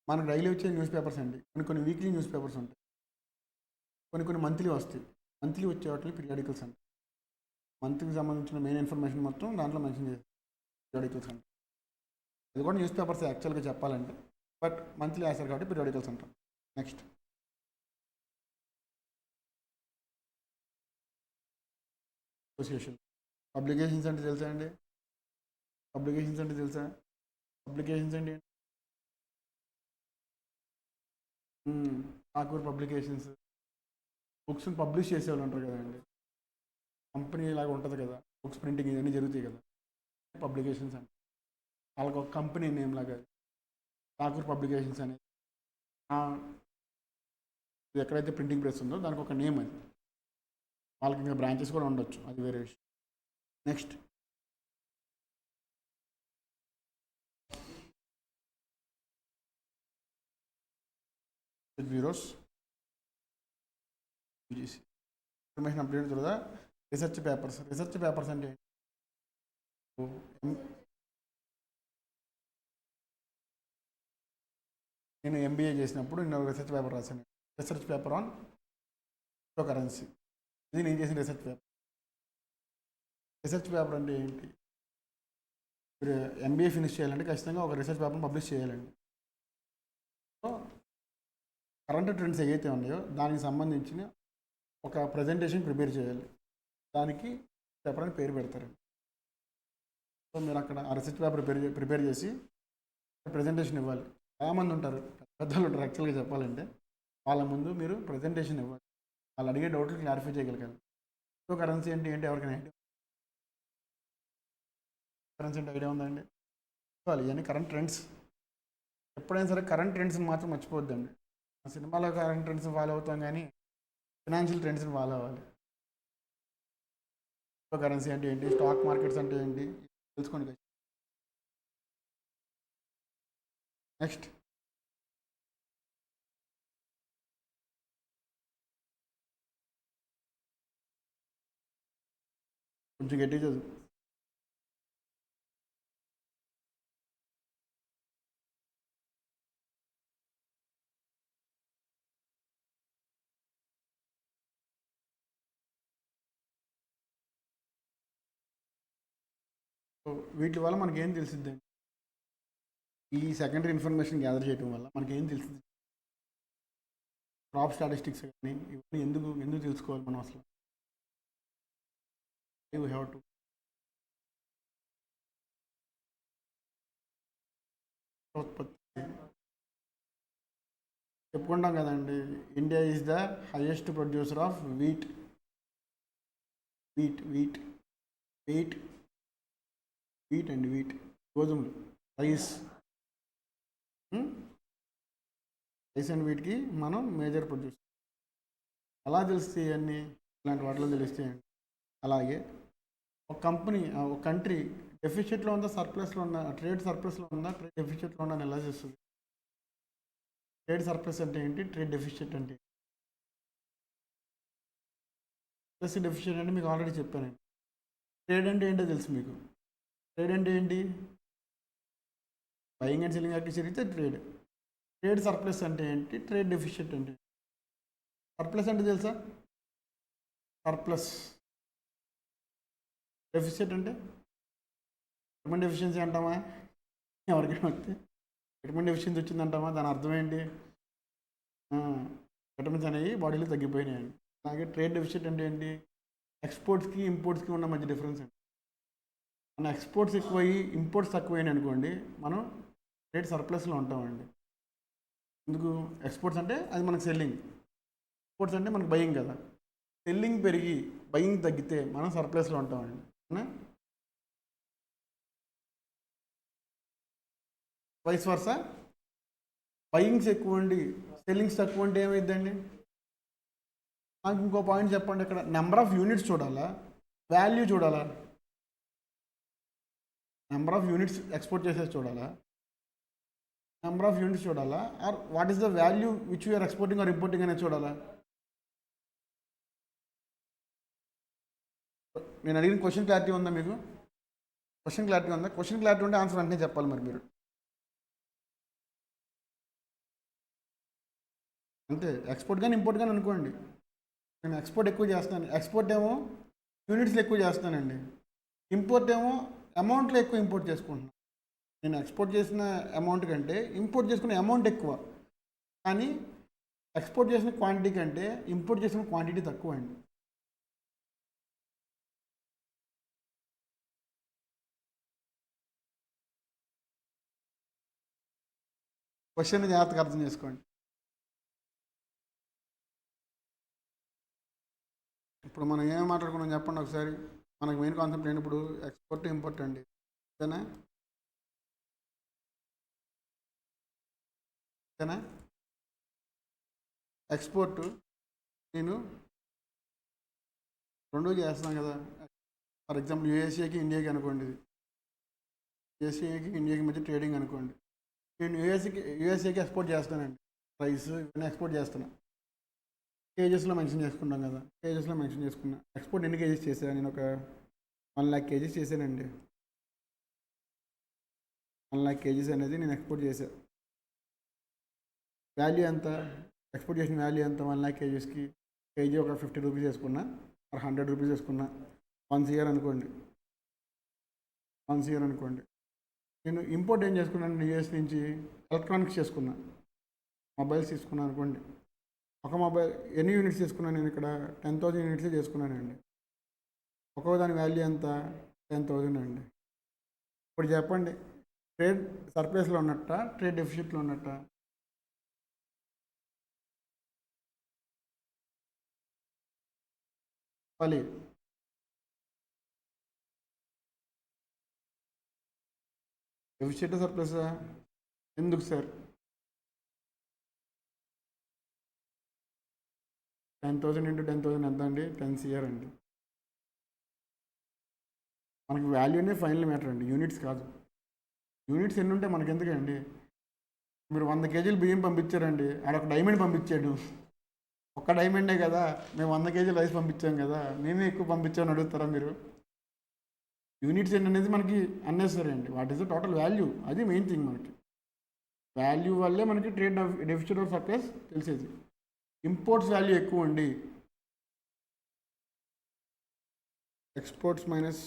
మనకు డైలీ వచ్చే న్యూస్ పేపర్స్ అండి. కొన్ని వీక్లీ న్యూస్ పేపర్స్ ఉంటాయి, కొన్ని మంత్లీ వస్తాయి. మంత్లీ వచ్చే వాటిని పీరియాడికల్స్ అంటే, మంత్కి సంబంధించిన మెయిన్ ఇన్ఫర్మేషన్ మొత్తం దాంట్లో మెన్షన్ చేస్తారు పీరియాడికల్స్ అంటే. అది కూడా న్యూస్ పేపర్స్ యాక్చువల్గా చెప్పాలంటే, బట్ మంత్లీ వేస్తారు కాబట్టి పీరియాడికల్స్ అంటాం. Next association. పబ్లికేషన్స్ అంటే తెలుసా అండి? పబ్లికేషన్స్ అంటే తెలుసా? పబ్లికేషన్స్ అంటే ఠాకూర్ పబ్లికేషన్స్. బుక్స్ని పబ్లిష్ చేసేవాళ్ళు ఉంటారు కదండి, కంపెనీ లాగా ఉంటుంది కదా, బుక్స్ ప్రింటింగ్ ఇవన్నీ జరుగుతాయి కదా, పబ్లికేషన్స్ అంటే. వాళ్ళకి ఒక కంపెనీ నేమ్ లాగా ఠాకూర్ పబ్లికేషన్స్ అనేది. ఇది ఎక్కడైతే ప్రింటింగ్ ప్రెస్ ఉందో దానికి ఒక నేమ్ అది. వాళ్ళకి ఇంకా బ్రాంచెస్ కూడా ఉండొచ్చు, అది వేరే విషయం. Next bureaus, UGC. Information update తర్వాత రీసెర్చ్ పేపర్స్. రీసెర్చ్ పేపర్స్ అంటే నేను ఎంబీఏ చేసినప్పుడు నేను రీసెర్చ్ పేపర్ రాశాను. Research paper on crypto currency. ఇది నేను చేసిన రీసెర్చ్ పేపర్. రీసెర్చ్ పేపర్ అంటే ఏంటి? మీరు ఎంబీఏ ఫినిష్ చేయాలంటే ఖచ్చితంగా ఒక రీసెర్చ్ పేపర్ని పబ్లిష్ చేయాలండి. సో కరెంట్ ట్రెండ్స్ ఏవైతే ఉన్నాయో దానికి సంబంధించిన ఒక ప్రజెంటేషన్ ప్రిపేర్ చేయాలి, దానికి పేపర్ అని పేరు పెడతారండి. సో మీరు అక్కడ ఆ రీసెర్చ్ పేపర్ ప్రిపేర్ చేసి ప్రజెంటేషన్ ఇవ్వాలి. చాలామంది ఉంటారు, పెద్దలు ఉంటారు యాక్చువల్గా చెప్పాలంటే, వాళ్ళ ముందు మీరు ప్రజెంటేషన్ ఇవ్వాలి, వాళ్ళు అడిగే డౌట్లు క్లారిఫై చేయగలగాలి. క్రిప్టో కరెన్సీ అంటే ఏంటి ఎవరికైనా ఐడియా? కరెన్సీ అంటే ఐడియా ఉందండి? ఇవన్నీ కరెంట్ ట్రెండ్స్. ఎప్పుడైనా సరే కరెంట్ ట్రెండ్స్ని మాత్రం మర్చిపోద్దండి. సినిమాలో కరెంట్ ట్రెండ్స్ని ఫాలో అవుతాం కానీ ఫినాన్షియల్ ట్రెండ్స్ని ఫాలో అవ్వాలి. క్రిప్టో కరెన్సీ అంటే ఏంటి, స్టాక్ మార్కెట్స్ అంటే ఏంటి తెలుసుకోండి. నెక్స్ట్ కొంచెం గట్టి చదువు. సో వీటి వల్ల మనకి ఏం తెలిసిద్దండి? ఈ సెకండరీ ఇన్ఫర్మేషన్ గ్యాదర్ చేయడం వల్ల మనకి ఏం తెలిసింది? క్రాప్ స్టాటిస్టిక్స్ కానీ ఇవన్నీ ఎందుకు ఎందుకు తెలుసుకోవాలి మనం అసలు? యూ హ్యావ్ టు ఉత్పత్తి చెప్పుకుంటాం కదండి, India is the highest producer of wheat wheat wheat wheat wheat అండి, వీట్ గోధుమలు, రైస్. రైస్ అండ్ వీట్కి మనం మేజర్ ప్రొడ్యూసర్. ఎలా తెలుస్తాయి అన్నీ? ఇలాంటి వాటిలో తెలుస్తాయండి. అలాగే ఒక కంపెనీ, ఒక కంట్రీ డెఫిషియట్లో ఉందా, సర్ప్లస్లో ఉందా, ట్రేడ్ సర్ప్లస్లో ఉందా, ట్రేడ్ డెఫిషియట్లో ఉందా అని ఎలా చేస్తుంది? ట్రేడ్ సర్ప్లస్ అంటే ఏంటి, ట్రేడ్ డెఫిషియట్ అంటే ప్లస్ డెఫిషియట్ అంటే మీకు ఆల్రెడీ చెప్పానండి. ట్రేడ్ అంటే ఏంటో తెలుసు మీకు. ట్రేడ్ అంటే ఏంటి? బయింగ్ అండ్ సెల్లింగ్ యాక్టివిటీ జరిగితే ట్రేడ్. ట్రేడ్ సర్ప్లస్ అంటే ఏంటి, ట్రేడ్ డెఫిషియట్ అంటే. సర్ప్లస్ అంటే తెలుసా? సర్ప్లస్. డెఫిషియట్ అంటే విటమిన్ డెఫిషియన్సీ అంటామా? ఎవరికైనా వస్తే విటమిన్ డెఫిషియన్సీ వచ్చిందంటామా? దాని అర్థం ఏంటి? విటమిన్స్ అనేవి బాడీలో తగ్గిపోయినాయండి. అలాగే ట్రేడ్ డెఫిషియట్ అంటే ఏంటి? ఎక్స్పోర్ట్స్కి ఇంపోర్ట్స్కి ఉన్న మధ్య డిఫరెన్స్ అండి. మన ఎక్స్పోర్ట్స్ ఎక్కువయ్యి ఇంపోర్ట్స్ తక్కువైనాయి అనుకోండి, మనం ట్రేడ్ సర్ప్లస్లో ఉంటామండి. ఎందుకు? ఎక్స్పోర్ట్స్ అంటే అది మనకు సెల్లింగ్, ఇంపోర్ట్స్ అంటే మనకు బయింగ్ కదా. సెల్లింగ్ పెరిగి బయింగ్ తగ్గితే మనం సర్ప్లస్లో ఉంటామండి. వైస్ వర్సా, బయింగ్స్ ఎక్కువ అండి, సెల్లింగ్స్ తక్కువ అంటే ఏమైందండి? నాకు ఇంకో పాయింట్ చెప్పండి. ఇక్కడ నెంబర్ ఆఫ్ యూనిట్స్ చూడాలా, వాల్యూ చూడాలా? నెంబర్ ఆఫ్ యూనిట్స్ ఎక్స్పోర్ట్ చేసేది చూడాలా, నెంబర్ ఆఫ్ యూనిట్స్ చూడాలా, or what is the value which you're exporting or importing అనేది చూడాలా? నేను అడిగిన క్వశ్చన్ క్లారిటీ ఉందా మీకు? క్వశ్చన్ క్లారిటీ ఉందా? క్వశ్చన్ క్లారిటీ ఉంటే ఆన్సర్ వెంటనే చెప్పాలి మరి మీరు. అంతే. ఎక్స్పోర్ట్ కానీ ఇంపోర్ట్ కానీ అనుకోండి, నేను ఎక్స్పోర్ట్ ఎక్కువ చేస్తాను, ఎక్స్పోర్ట్ ఏమో యూనిట్స్లో ఎక్కువ చేస్తానండి, ఇంపోర్ట్ ఏమో అమౌంట్లో ఎక్కువ ఇంపోర్ట్ చేసుకుంటున్నాను. నేను ఎక్స్పోర్ట్ చేసిన అమౌంట్ కంటే ఇంపోర్ట్ చేసుకునే అమౌంట్ ఎక్కువ, కానీ ఎక్స్పోర్ట్ చేసిన క్వాంటిటీ కంటే ఇంపోర్ట్ చేసిన క్వాంటిటీ తక్కువ అండి. క్వశ్చన్ జాగ్రత్తగా అర్థం చేసుకోండి. ఇప్పుడు మనం ఏం మాట్లాడుకున్నాం చెప్పండి ఒకసారి. మనకు మెయిన్ కాన్సెప్ట్ ఏంటి ఇప్పుడు? ఎక్స్పోర్ట్ ఇంపోర్ట్ అండి, ఓకేనా? ఓకేనా? ఎక్స్పోర్ట్ నేను రెండు చేస్తున్నాను కదా. ఫర్ ఎగ్జాంపుల్ యూఎస్ఏకి ఇండియాకి అనుకోండి, యూఎస్ఏకి ఇండియాకి మధ్య ట్రేడింగ్ అనుకోండి. నేను యూఎస్ఏకి ఎక్స్పోర్ట్ చేస్తానండి, రైస్ ఇవన్నీ ఎక్స్పోర్ట్ చేస్తున్నాను. కేజెస్లో మెన్షన్ చేసుకుంటాం కదా, కేజెస్లో మెన్షన్ చేసుకున్నా. ఎక్స్పోర్ట్ ఎన్ని కేజీస్ చేశాను నేను? ఒక 1,00,000 కేజీస్ చేశానండి. 1,00,000 కేజీస్ అనేది నేను ఎక్స్పోర్ట్ చేశాను. వాల్యూ ఎంత? ఎక్స్పోర్ట్ చేసిన వాల్యూ ఎంత? 1,00,000 కేజీస్కి కేజీ ఒక 50 రూపీస్ వేసుకున్నా, ఒక 100 రూపీస్ వేసుకున్నా. 1 ఇయర్ అనుకోండి, 1 ఇయర్ అనుకోండి. నేను ఇంపోర్ట్ ఏం చేసుకున్నాను? యూఎస్ నుంచి ఎలక్ట్రానిక్స్ చేసుకున్నా, మొబైల్స్ తీసుకున్నాను అనుకోండి. ఒక మొబైల్ ఎన్ని యూనిట్స్ తీసుకున్నాను నేను? ఇక్కడ 10,000 యూనిట్స్ చేసుకున్నానండి. ఒక్కో దాని వాల్యూ ఎంత? 10,000 అండి. ఇప్పుడు చెప్పండి, ట్రేడ్ సర్ప్లస్లో ఉన్నట్ట, ట్రేడ్ డెఫిసిట్లో ఉన్నట్ట? మళ్ళీ డెఫిసిట్ సర్ప్లస్ ఎందుకు సార్? 10,000 ఇంటూ 10,000 ఎంత అండి? 10 CR అండి. మనకి వాల్యూనే ఫైనల్ మ్యాటర్ అండి, యూనిట్స్ కాదు. యూనిట్స్ ఎన్ని ఉంటే మనకి ఎందుకండి? మీరు 100 కేజీలు బియ్యం పంపించారండి, ఆడ ఒక డైమండ్ పంపించాడు, ఒక్క డైమండే కదా. మేము 100 కేజీలు రైస్ పంపించాం కదా, మేమే ఎక్కువ పంపించామని అడుగుతారా మీరు? యూనిట్స్ ఎన్ని అనేది మనకి అన్నెసరీ అండి. What is the total value, అది మెయిన్ థింగ్. మనకి వాల్యూ వల్లే మనకి ట్రేడ్ డెఫిసిట్ ఆఫ్ సర్ప్లస్ తెలిసేది. ఇంపోర్ట్స్ వాల్యూ ఎక్కువ అండి, ఎక్స్పోర్ట్స్ మైనస్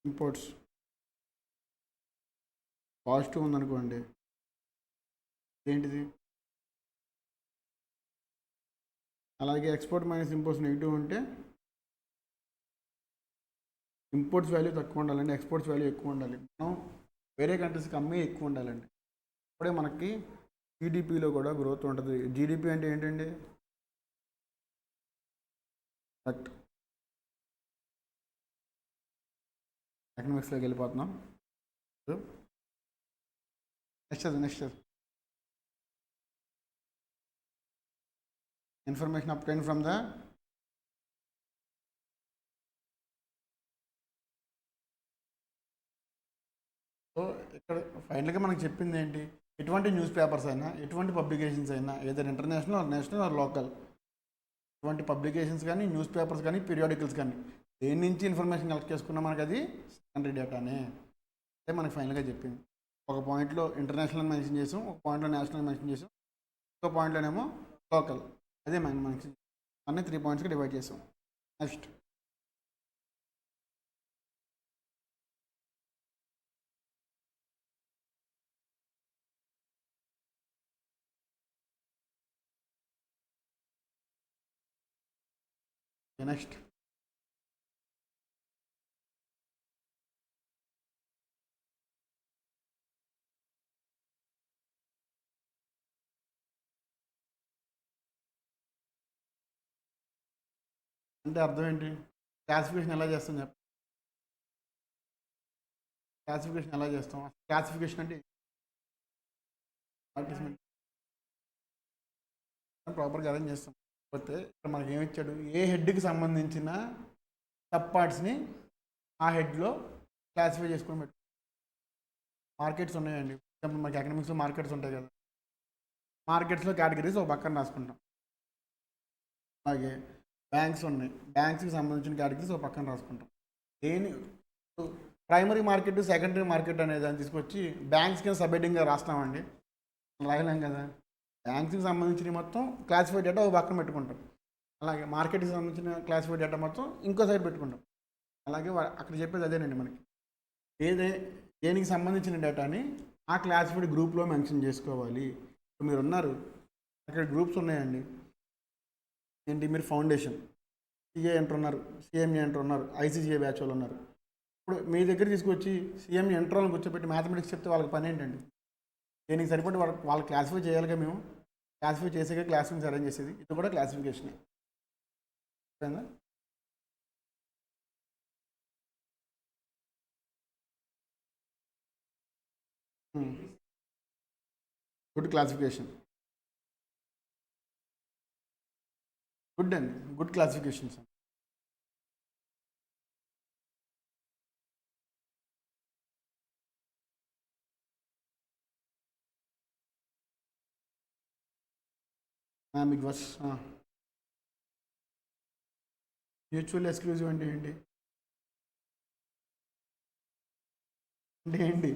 ఇంపోర్ట్స్ పాజిటివ్ ఉందనుకోండి, ఏంటిది? అలాగే ఎక్స్పోర్ట్ మైనస్ ఇంపోర్ట్స్ నెగిటివ్ ఉంటే ఇంపోర్ట్స్ వాల్యూ తక్కువ ఉండాలండి, ఎక్స్పోర్ట్స్ వాల్యూ ఎక్కువ ఉండాలి. మనం వేరే కంట్రీస్కి అమ్మే ఎక్కువ ఉండాలండి. అప్పుడే మనకి జీడిపిలో కూడా గ్రోత్ ఉంటుంది. జీడిపి అంటే ఏంటండి? కరెక్ట్. ఎకనామిక్స్లోకి వెళ్ళిపోతున్నాం. Next information obtain from the so ఇక్కడ ఫైనల్గా మనకు చెప్పింది ఏంటి? ఎటువంటి న్యూస్ పేపర్స్ అయినా, ఎటువంటి పబ్లికేషన్స్ అయినా, ఏదైనా international are national are local, ఎటువంటి పబ్లికేషన్స్ కానీ, న్యూస్ పేపర్స్ కానీ, పీరియాడికల్స్ కానీ, దేని నుంచి ఇన్ఫర్మేషన్ కలెక్ట్ చేసుకున్నా మనకు అది సెకండరీ డేటానే. అదే మనకి ఫైనల్గా చెప్పింది. ఒక పాయింట్లో ఇంటర్నేషనల్ మెన్షన్ చేసాం, ఒక పాయింట్లో నేషనల్ మెన్షన్ చేసాం, ఇంకో పాయింట్లోనేమో లోకల్. అదే మనకి అన్నీ 3 పాయింట్స్గా డివైడ్ చేసాం. నెక్స్ట్ నెక్స్ట్ అంటే అర్థం ఏంటి? క్లాసిఫికేషన్ ఎలా చేస్తాం చెప్ప క్లాసిఫికేషన్ ఎలా చేస్తాం? క్లాసిఫికేషన్ అంటే అడ్వర్టైజ్మెంట్ ప్రాపర్గా అరేంజ్ చేస్తాం. పోతే ఇక్కడ మనకి ఏమి ఇచ్చాడు? ఏ హెడ్కి సంబంధించిన సబ్ పార్ట్స్ని ఆ హెడ్లో క్లాసిఫై చేసుకొని పెట్టు. మార్కెట్స్ ఉన్నాయండి. ఎగ్జాంపుల్ మనకి ఎకనామిక్స్లో మార్కెట్స్ ఉంటాయి కదా, మార్కెట్స్లో కేటగిరీస్ ఒక పక్కన రాసుకుంటాం. అలాగే బ్యాంక్స్ ఉన్నాయి, బ్యాంక్స్కి సంబంధించిన కేటగిరీస్ ఒక పక్కన రాసుకుంటాం. దేని ప్రైమరీ మార్కెట్, సెకండరీ మార్కెట్ అనే దాన్ని తీసుకొచ్చి బ్యాంక్స్ కింద సబ్హెడ్డింగ్గా రాస్తామండి, రాయలేం కదా. బ్యాంక్స్కి సంబంధించిన మొత్తం క్లాసిఫైడ్ డేటా ఒక పక్కన పెట్టుకుంటాం. అలాగే మార్కెట్కి సంబంధించిన క్లాసిఫైడ్ డేటా మొత్తం ఇంకో సైడ్ పెట్టుకుంటాం. అలాగే అక్కడ చెప్పేది అదేనండి. మనకి దేనికి సంబంధించిన డేటాని ఆ క్లాసిఫైడ్ గ్రూప్లో మెన్షన్ చేసుకోవాలి. ఇప్పుడు మీరు ఉన్నారు, అక్కడ గ్రూప్స్ ఉన్నాయండి. ఏంటి? మీరు ఫౌండేషన్, సిఏ ఎంటర్ ఉన్నారు, సిఎంఏ ఎంటర్ ఉన్నారు, ఐసీసీఏ బ్యాచ్ వాళ్ళు ఉన్నారు. ఇప్పుడు మీ దగ్గర తీసుకొచ్చి సిఎంఏ ఎంటర్ వాళ్ళని కూర్చోబెట్టి మ్యాథమెటిక్స్ చెప్తే వాళ్ళకి పని ఏంటండి? దేనికి సరిపడి వాళ్ళు క్లాసిఫై చేయాలిగా. మేము క్లాసిఫై చేసేగా క్లాస్ రూమ్స్ అరేంజ్ చేసేది. ఇది కూడా క్లాసిఫికేషనే. గుడ్ క్లాసిఫికేషన్, గుడ్ అండి, గుడ్ క్లాసిఫికేషన్స్. బిగ్ బస్ మ్యూచువల్ ఎక్స్క్లూజివ్ అంటే ఏంటి? అంటే ఏంటి?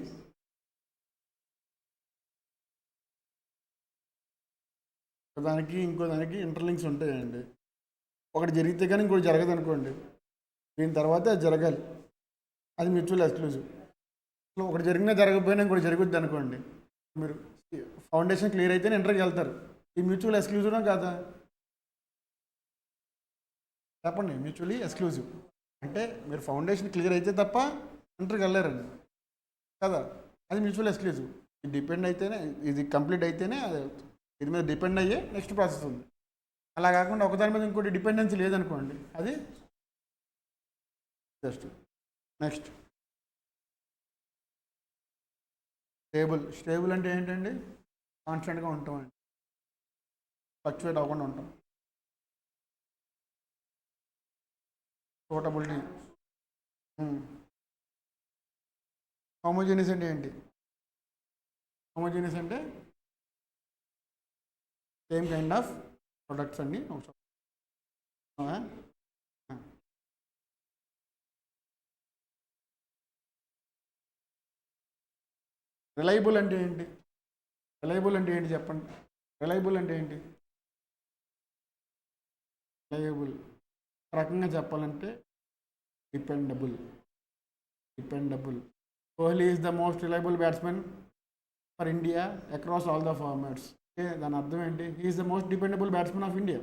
దానికి ఇంకో దానికి ఇంటర్లింక్స్ ఉంటాయండి. ఒకటి జరిగితే కానీ ఇంకోటి జరగదు అనుకోండి, దీని తర్వాత అది జరగాలి, అది మ్యూచువల్ ఎక్స్క్లూజివ్. సో ఒకటి జరిగినా జరగకపోయినా ఇంకోటి జరుగుద్ది అనుకోండి, మీరు ఫౌండేషన్ క్లియర్ అయితేనే ఇంటర్కి వెళ్తారు. ఈ మ్యూచువల్ ఎక్స్క్లూజివ్నా కాదా? చెప్పండి. మ్యూచువల్లీ ఎక్స్క్లూజివ్ అంటే మీరు ఫౌండేషన్ క్లియర్ అయితే తప్ప ఇంటర్కి వెళ్ళారండి కదా, అది మ్యూచువల్ ఎక్స్క్లూజివ్. ఇది డిపెండ్ అయితేనే, ఇది కంప్లీట్ అయితేనే అది ఇది మీద డిపెండ్ అయ్యే నెక్స్ట్ ప్రాసెస్ ఉంది. అలా కాకుండా ఒకదాని మీద ఇంకోటి డిపెండెన్సీ లేదనుకోండి, అది జస్ట్. నెక్స్ట్ స్టేబుల్ అంటే ఏంటండి? కాన్స్టెంట్గా ఉంటామండి, ఫ్లక్చువేట్ అవ్వకుండా ఉంటాం. సూటబిలిటీ. హోమోజీనియస్ అంటే ఏంటి? హోమోజీనియస్ అంటే సేమ్ కైండ్ ఆఫ్ ప్రొడక్ట్స్ అన్ని ఒకసారి. రిలయబుల్ అంటే ఏంటి? రిలయబుల్ అంటే ఏంటి చెప్పండి? రిలయబుల్ అంటే ఏంటి? రిలయబుల్ రకంగా చెప్పాలంటే dependable. Kohli is the most reliable batsmen for India across all the formats. దాని అర్థం ఏంటి? He's the most dependable batsmen of India.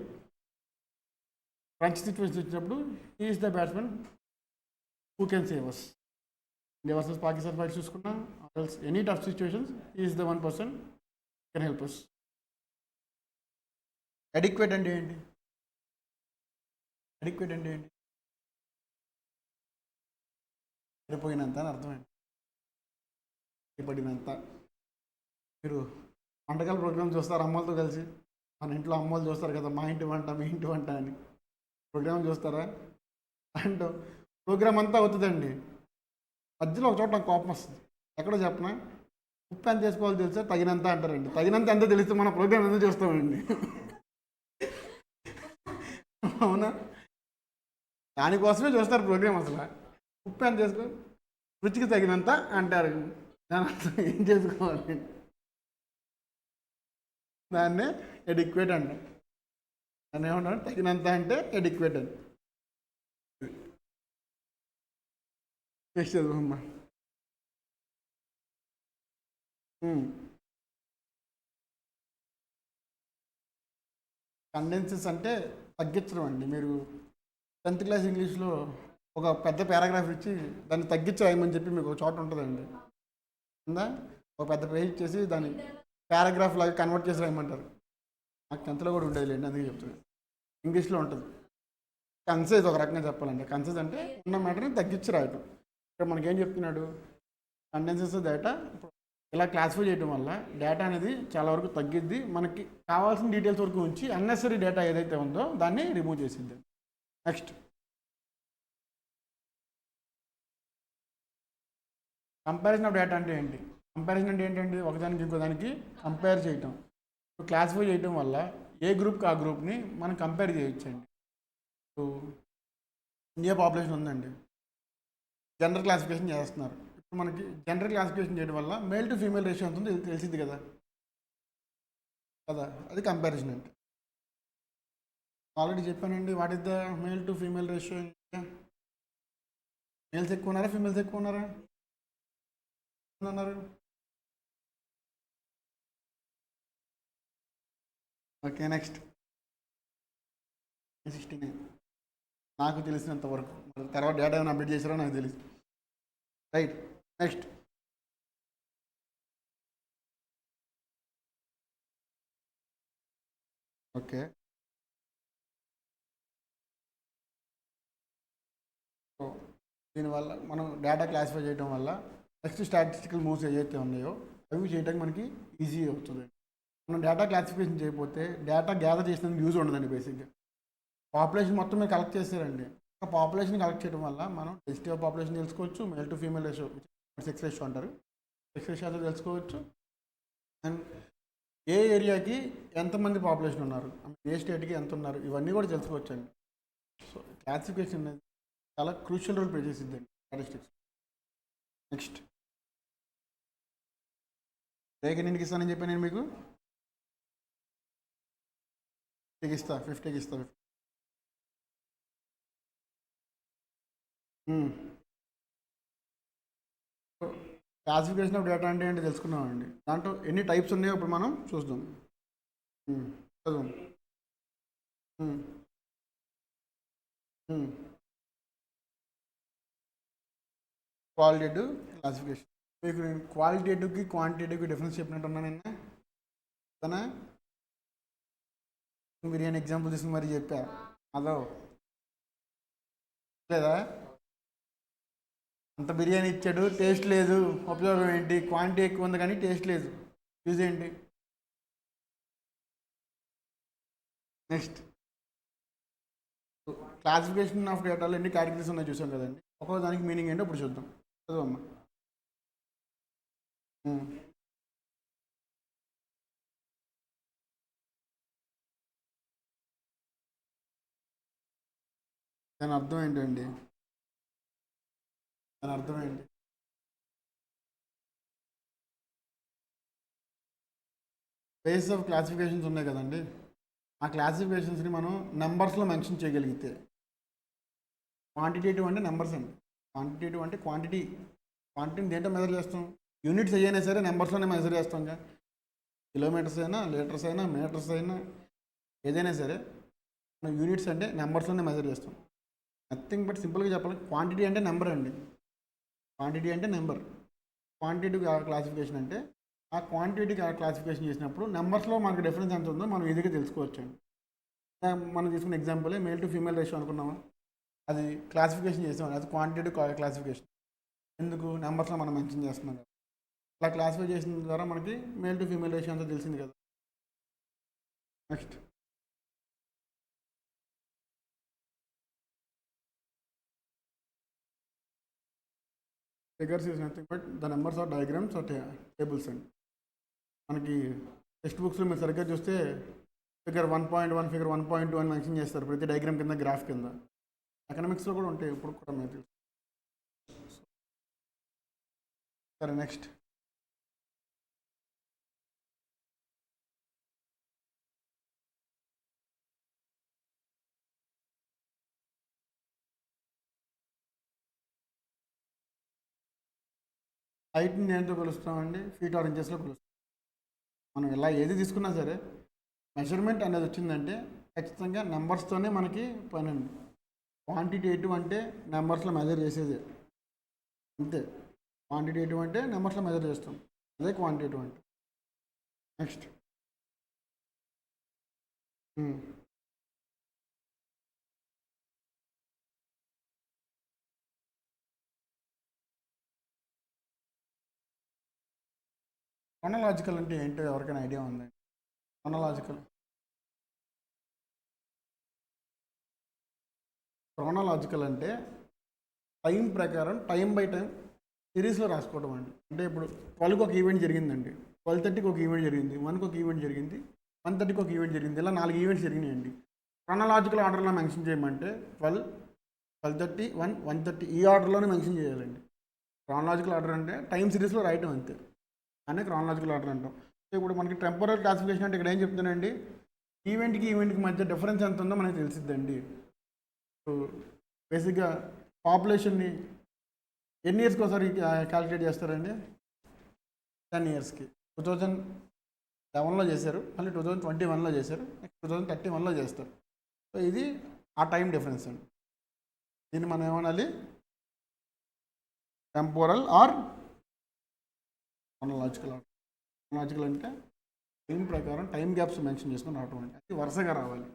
Crunch situation వచ్చినప్పుడు he's the batsmen who can save us. India versus Pakistan fight చూసుకున్నా, any tough situations he's the 1 person can help us. Adequate అంటే ఏంటి? Adequate అంటే ఏంటి? సరిపోయినంత అని అర్థమైంది. సరిపడినంత. మీరు వంటకాల ప్రోగ్రామ్ చూస్తారు అమ్మలతో కలిసి. మన ఇంట్లో అమ్మలు చూస్తారు కదా, మా ఇంటి వంట మీ ఇంటి వంట అని ప్రోగ్రామ్ చూస్తారా? అంటూ ప్రోగ్రామ్ అంతా అవుతుందండి. మధ్యలో ఒక చోట నాకు కోపం వస్తుంది. ఎక్కడో చెప్పనా, ఉప్పు ఎంత చేసుకోవాలో తెలుసా, తగినంత అంటారండి. తగినంత ఎంత తెలిస్తే మన ప్రోగ్రామ్ ఎంత చూస్తామండి. అవునా? దానికోసమే చూస్తారు ప్రోగ్రామ్. అసలు ఉప్పు ఎంత చేసుకో, రుచికి తగినంత అంటారు. దాని అర్థం ఏం చేసుకోవాలి? దాన్నే ఎడిక్వేట్ అంటాం. దాన్ని ఏమంటారు? తగినంత అంటే ఎడిక్వేట్ అని. నెక్స్ట్ చదువమ్మా. కండెన్సెస్ అంటే తగ్గించడం అండి. మీరు 10th క్లాస్ ఇంగ్లీష్లో ఒక పెద్ద పారాగ్రాఫ్ ఇచ్చి దాన్ని తగ్గించి రాయమని చెప్పి మీకు ఒక చోట ఉంటుందండి. ఉందా? ఒక పెద్ద పేజ్ ఇచ్చేసి దాన్ని పారాగ్రాఫ్ లాగా కన్వర్ట్ చేసి రాయమంటారు. నాకు 10thలో కూడా ఉండేది లేండి, అందుకే చెప్తున్నాను. ఇంగ్లీష్లో ఉంటుంది. కన్సైజ్ ఒక రకంగా చెప్పాలండి. కన్సైజ్ అంటే ఉన్న మ్యాటర్ని తగ్గించి రాయటం. ఇక్కడ మనకేం చెప్తున్నాడు? కండెన్సెస్ డేటా ఇలా క్లాసిఫై చేయడం వల్ల డేటా అనేది చాలా వరకు తగ్గిద్ది. మనకి కావాల్సిన డీటెయిల్స్ వరకు ఉంచి అన్నెసరీ డేటా ఏదైతే ఉందో దాన్ని రిమూవ్ చేసిద్ది. నెక్స్ట్ కంపారిజన్ ఆఫ్ డేటా అంటే ఏంటి? కంపారిజన్ అంటే ఏంటండి? ఒకదానికి ఇంకో దానికి కంపేర్ చేయటం. క్లాసిఫై చేయటం వల్ల ఏ గ్రూప్కి ఆ గ్రూప్ని మనం కంపేర్ చేయొచ్చండి. ఇండియా పాపులేషన్ ఉందండి, జెండర్ క్లాసిఫికేషన్ చేస్తున్నారు. ఇప్పుడు మనకి జెండర్ క్లాసిఫికేషన్ చేయడం వల్ల మేల్ టు ఫీమేల్ రేషియో ఎంత ఉందో తెలిసింది కదా. అది కంపారిజన్ అంటే. ఆల్రెడీ చెప్పానండి. What is the male to female ratio? Males ఎక్కువ ఉన్నారా, ఫీమేల్స్ ఎక్కువ ఉన్నారా? అన్నారు. ఓకే, నెక్స్ట్ 69 నాకు తెలిసినంత వరకు. తర్వాత డేటా ఏమైనా అప్డేట్ చేశారో నాకు తెలుసు. Right, next okay. సో దీనివల్ల మనం డేటా క్లాసిఫై చేయడం వల్ల నెక్స్ట్ స్టాటిస్టికల్ మూవ్స్ ఏవైతే ఉన్నాయో అవి చేయడానికి మనకి ఈజీ అవుతుంది. మనం డేటా క్లాసిఫికేషన్ చేయకపోతే డేటా గ్యాదర్ చేసినందుకు యూజ్ ఉండదండి. బేసిక్గా పాపులేషన్ మొత్తం మీరు కలెక్ట్ చేస్తారండి. పాపులేషన్ కలెక్ట్ చేయడం వల్ల మనం డెన్సిటీ ఆఫ్ పాపులేషన్ తెలుసుకోవచ్చు, male to female ratio, sex ratio అంటారు, సెక్స్ రేషియో తెలుసుకోవచ్చు. అండ్ ఏ ఏరియాకి ఎంతమంది పాపులేషన్ ఉన్నారు, ఏ స్టేట్కి ఎంత ఉన్నారు, ఇవన్నీ కూడా తెలుసుకోవచ్చు అండి. సో క్లాసిఫికేషన్ అనేది చాలా క్రూషియల్ రోల్ ప్లే చేసిద్దండి స్టాటిస్టిక్స్. నెక్స్ట్ బ్రేక్ ఎన్నింటికి ఇస్తానని చెప్పి నేను మీకు 50కి ఇస్తా. క్లాసిఫికేషన్ ఆఫ్ డేటా అంటే ఏంటి తెలుసుకున్నామండి. దాంట్లో ఎన్ని టైప్స్ ఉన్నాయో ఇప్పుడు మనం చూద్దాం. చదువు. Qualitative classification. మీకు నేను క్వాలిటేటివ్కి క్వాంటిటేటివ్కి డిఫరెన్స్ చెప్పినట్టున్నా నిన్న కదా. బిర్యానీ ఎగ్జాంపుల్ తీసుకుని మరి చెప్పా అదో లేదా? అంత బిర్యానీ ఇచ్చాడు, టేస్ట్ లేదు, ఉపయోగం ఏంటి? క్వాంటిటీ ఎక్కువ ఉంది కానీ టేస్ట్ లేదు, యూజ్ ఏంటి? నెక్స్ట్ క్లాసిఫికేషన్ ఆఫ్ డేటాలో ఎన్ని కేటగిరీస్ ఉన్నాయో చూసాం కదండి. ఒక్కొక్క దానికి మీనింగ్ ఏంటో ఇప్పుడు చూద్దాం. చదువమ్మా. దాని అర్థం ఏంటండి? దాని అర్థం ఏంటి? బేస్ ఆఫ్ క్లాసిఫికేషన్స్ ఉన్నాయి కదండి. ఆ క్లాసిఫికేషన్స్ని మనం నెంబర్స్లో మెన్షన్ చేయగలిగితే, క్వాంటిటేటివ్ అంటే నెంబర్స్ అండి, క్వాంటిటేటివ్ అంటే క్వాంటిటీ. క్వాంటిటీని దేంట్లో మెజర్ చేస్తాం? యూనిట్స్ అయినా సరే నెంబర్స్లోనే మెజర్ చేస్తాంగా. కిలోమీటర్స్ అయినా, లీటర్స్ అయినా, మీటర్స్ అయినా, ఏదైనా సరే మనం యూనిట్స్ అంటే నెంబర్స్లోనే మెజర్ చేస్తాం. నథింగ్ బట్ సింపుల్గా చెప్పాలి, క్వాంటిటీ అంటే నెంబర్ అండి. క్వాంటిటీ అంటే నెంబర్. క్వాంటిటేటివ్ క్లాసిఫికేషన్ అంటే ఆ క్వాంటిటీ క్లాసిఫికేషన్ చేసినప్పుడు నెంబర్స్లో మనకు డిఫరెన్స్ ఎంత ఉందో మనం ఈజీగా తెలుసుకోవచ్చు అండి. మనం తీసుకున్న example male to female ratio అనుకున్నాము, అది క్లాసిఫికేషన్ చేసాం, అది క్వాంటిటీ క్లాసిఫికేషన్. ఎందుకు? నెంబర్స్లో మనం మెన్షన్ చేస్తున్నాం కదా. అలా క్లాసిఫై చేసిన ద్వారా మనకి మేల్ టు ఫీమేల్ రేషియో అంతా తెలిసింది కదా. Next figures is nothing but the numbers or diagrams or tables అండి. మనకి టెక్స్ట్ బుక్స్లో మీరు సరిగ్గా చూస్తే ఫిగర్ 1.1 ఫిగర్ 1.2 అని మెన్షన్ చేస్తారు ప్రతి డయాగ్రామ్ కింద, గ్రాఫ్ కింద. ఎకనామిక్స్లో కూడా ఉంటాయి ఇప్పుడు కూడా మీరు. సరే నెక్స్ట్ హైట్ని దేంతో కొలుస్తామండి? Feet are ఇంచెస్లో కొలుస్తాం. మనం ఇలా ఏది తీసుకున్నా సరే మెజర్మెంట్ అనేది వచ్చిందంటే ఖచ్చితంగా నెంబర్స్తోనే మనకి పని అండి. క్వాంటిటేటివ్ అంటే నెంబర్స్లో మెజర్ చేసేది అంతే. క్వాంటిటేటివ్ అంటే నెంబర్స్లో మెజర్ చేస్తాం, అదే క్వాంటిటేటివ్ అంటే. నెక్స్ట్ క్రోనలాజికల్ అంటే ఏంటో ఎవరికైనా ఐడియా ఉందండి? క్రోనలాజికల్ అంటే టైం ప్రకారం, టైం బై టైం సిరీస్లో రాసుకోవడం అండి. అంటే ఇప్పుడు 12కి ఒక ఈవెంట్ జరిగిందండి, 12:30కి ఒక ఈవెంట్ జరిగింది, 1కి ఒక ఈవెంట్ జరిగింది, 1:30కి ఒక ఈవెంట్ జరిగింది, ఇలా 4 ఈవెంట్స్ జరిగినాయండి. క్రోనలాజికల్ ఆర్డర్లో మెన్షన్ చేయమంటే 12, 12:30, 1, 1:30 ఈ ఆర్డర్లోనే మెన్షన్ చేయాలండి. క్రోనలాజికల్ ఆర్డర్ అంటే టైం సిరీస్లో రాయటం అంతే, అనే క్రోనలాజికల్ ఆర్డర్ అంటాం. సో ఇప్పుడు మనకి టెంపరరీ క్లాసిఫికేషన్ అంటే ఇక్కడ ఏం చెప్తున్నానండి, ఈవెంట్కి మధ్య డిఫరెన్స్ ఎంత ఉందో మనకి తెలిసిద్దండి. సో బేసిక్గా పాపులేషన్ని ఎన్ని ఇయర్స్కి ఒకసారి క్యాలిక్యులేట్ చేస్తారండి? 10 ఇయర్స్కి. 2011లో చేశారు, మళ్ళీ 2021లో చేశారు, నెక్స్ట్ 2031లో చేస్తారు. సో ఇది ఆ టైం డిఫరెన్స్ అండి. దీన్ని మనం ఏమనాలి? Temporal or chronological order. Chronological అంటే టైం ప్రకారం టైం గ్యాప్స్ మెన్షన్ చేసుకుని రావడం అంటే అది వరుసగా రావాలి.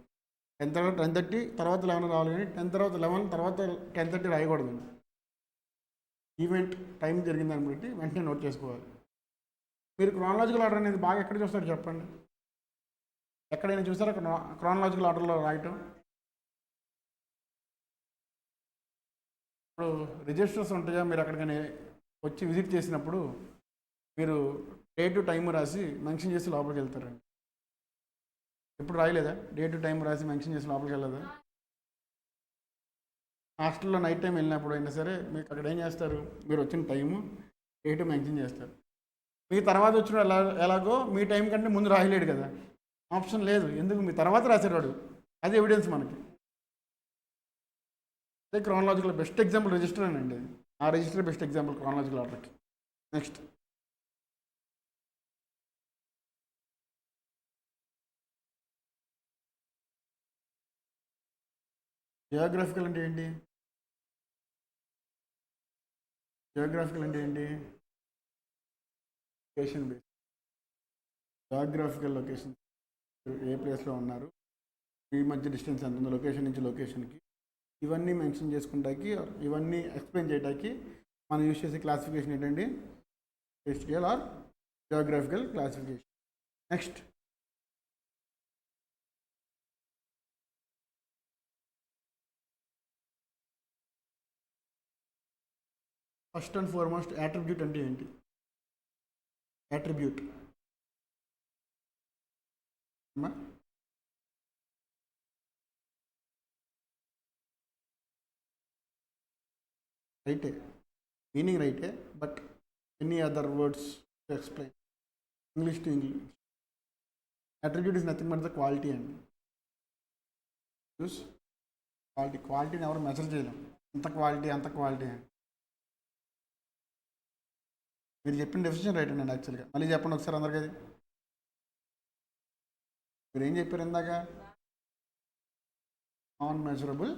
10 తర్వాత 10:30 తర్వాత 11 రావాలి, కానీ 10 తర్వాత 11 తర్వాత 10:30 రాయకూడదు. ఈవెంట్ టైం జరిగిందని బట్టి వెంటనే నోట్ చేసుకోవాలి. మీరు క్రోనలాజికల్ ఆర్డర్ అనేది బాగా ఎక్కడ చూస్తారు చెప్పండి? ఎక్కడైనా చూసారా క్రోనలాజికల్ ఆర్డర్లో రాయటం? ఇప్పుడు రిజిస్టర్స్ ఉంటాయా, మీరు అక్కడికని వచ్చి విజిట్ చేసినప్పుడు మీరు డేటు టైం రాసి మెన్షన్ చేసి లోపలికి వెళ్తారండి. ఎప్పుడు రాయలేదా? డేటు టైం రాసి మెన్షన్ చేసి లోపలికి వెళ్ళదా? హాస్టల్లో నైట్ టైం వెళ్ళినప్పుడు అయినా సరే మీకు అక్కడ ఏం చేస్తారు, మీరు వచ్చిన టైము డేటు మెన్షన్ చేస్తారు. మీ తర్వాత వచ్చిన ఎలాగో మీ టైం కంటే ముందు రాయలేడు కదా, ఆప్షన్ లేదు. ఎందుకు? మీ తర్వాత రాసేవాడు, అది ఎవిడెన్స్ మనకి. అదే క్రోనలాజికల్ బెస్ట్ ఎగ్జాంపుల్ రిజిస్టర్ అండి. ఆ రిజిస్టర్ బెస్ట్ ఎగ్జాంపుల్ క్రోనలాజికల్ ఆర్డర్కి. నెక్స్ట్ జియోగ్రఫికల్ అంటే ఏంటి? జియోగ్రఫికల్ అంటే ఏంటి? Location base. జియోగ్రఫికల్ లొకేషన్, ఏ ప్లేస్లో ఉన్నారు, ఈ మధ్య డిస్టెన్స్ ఎంత ఉందో లొకేషన్ నుంచి లొకేషన్కి, ఇవన్నీ మెన్షన్ చేసుకుంటాకి, ఇవన్నీ ఎక్స్ప్లెయిన్ చేయడానికి మనం యూజ్ చేసే క్లాసిఫికేషన్ ఏంటండి? Spatial or geographical classification. Next first and foremost attribute అంటే ఏంటి? యాట్రిబ్యూట్ రైటే, మీనింగ్ రైటే, but any other words to explain English to English. Attribute is nothing but the quality అండి. చూస్ క్వాలిటీని ఎవరు మెజర్ చేయలేం, అంత క్వాలిటీ అంత క్వాలిటీ అని. మీరు చెప్పిన డెఫినేషన్ రైట్ అండి యాక్చువల్గా. మళ్ళీ చెప్పండి ఒకసారి అందరికీ. అది మీరు ఏం చెప్పారు ఇందాక? Non measurable.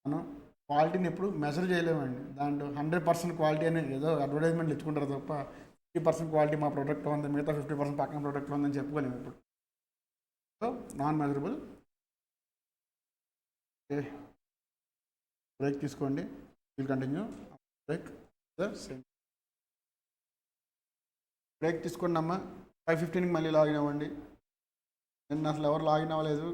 మనం క్వాలిటీని ఎప్పుడు మెజర్ చేయలేమండి. దాంట్లో 100% క్వాలిటీ అని ఏదో అడ్వర్టైజ్మెంట్లు ఇచ్చుకుంటారు తప్ప 50% క్వాలిటీ మా ప్రోడక్ట్లో ఉంది, మిగతా 50% పక్కన ప్రోడక్ట్లో ఉందని చెప్పుకోలేము ఇప్పుడు. So non measurable. Okay, break తీసుకోండి, will continue. Break the same. Break తీసుకోండి అమ్మా. 5:15కి మళ్ళీ లాగిన్ అవ్వండి. నిన్న అసలు ఎవరు లాగిన్ అవ్వలేదు.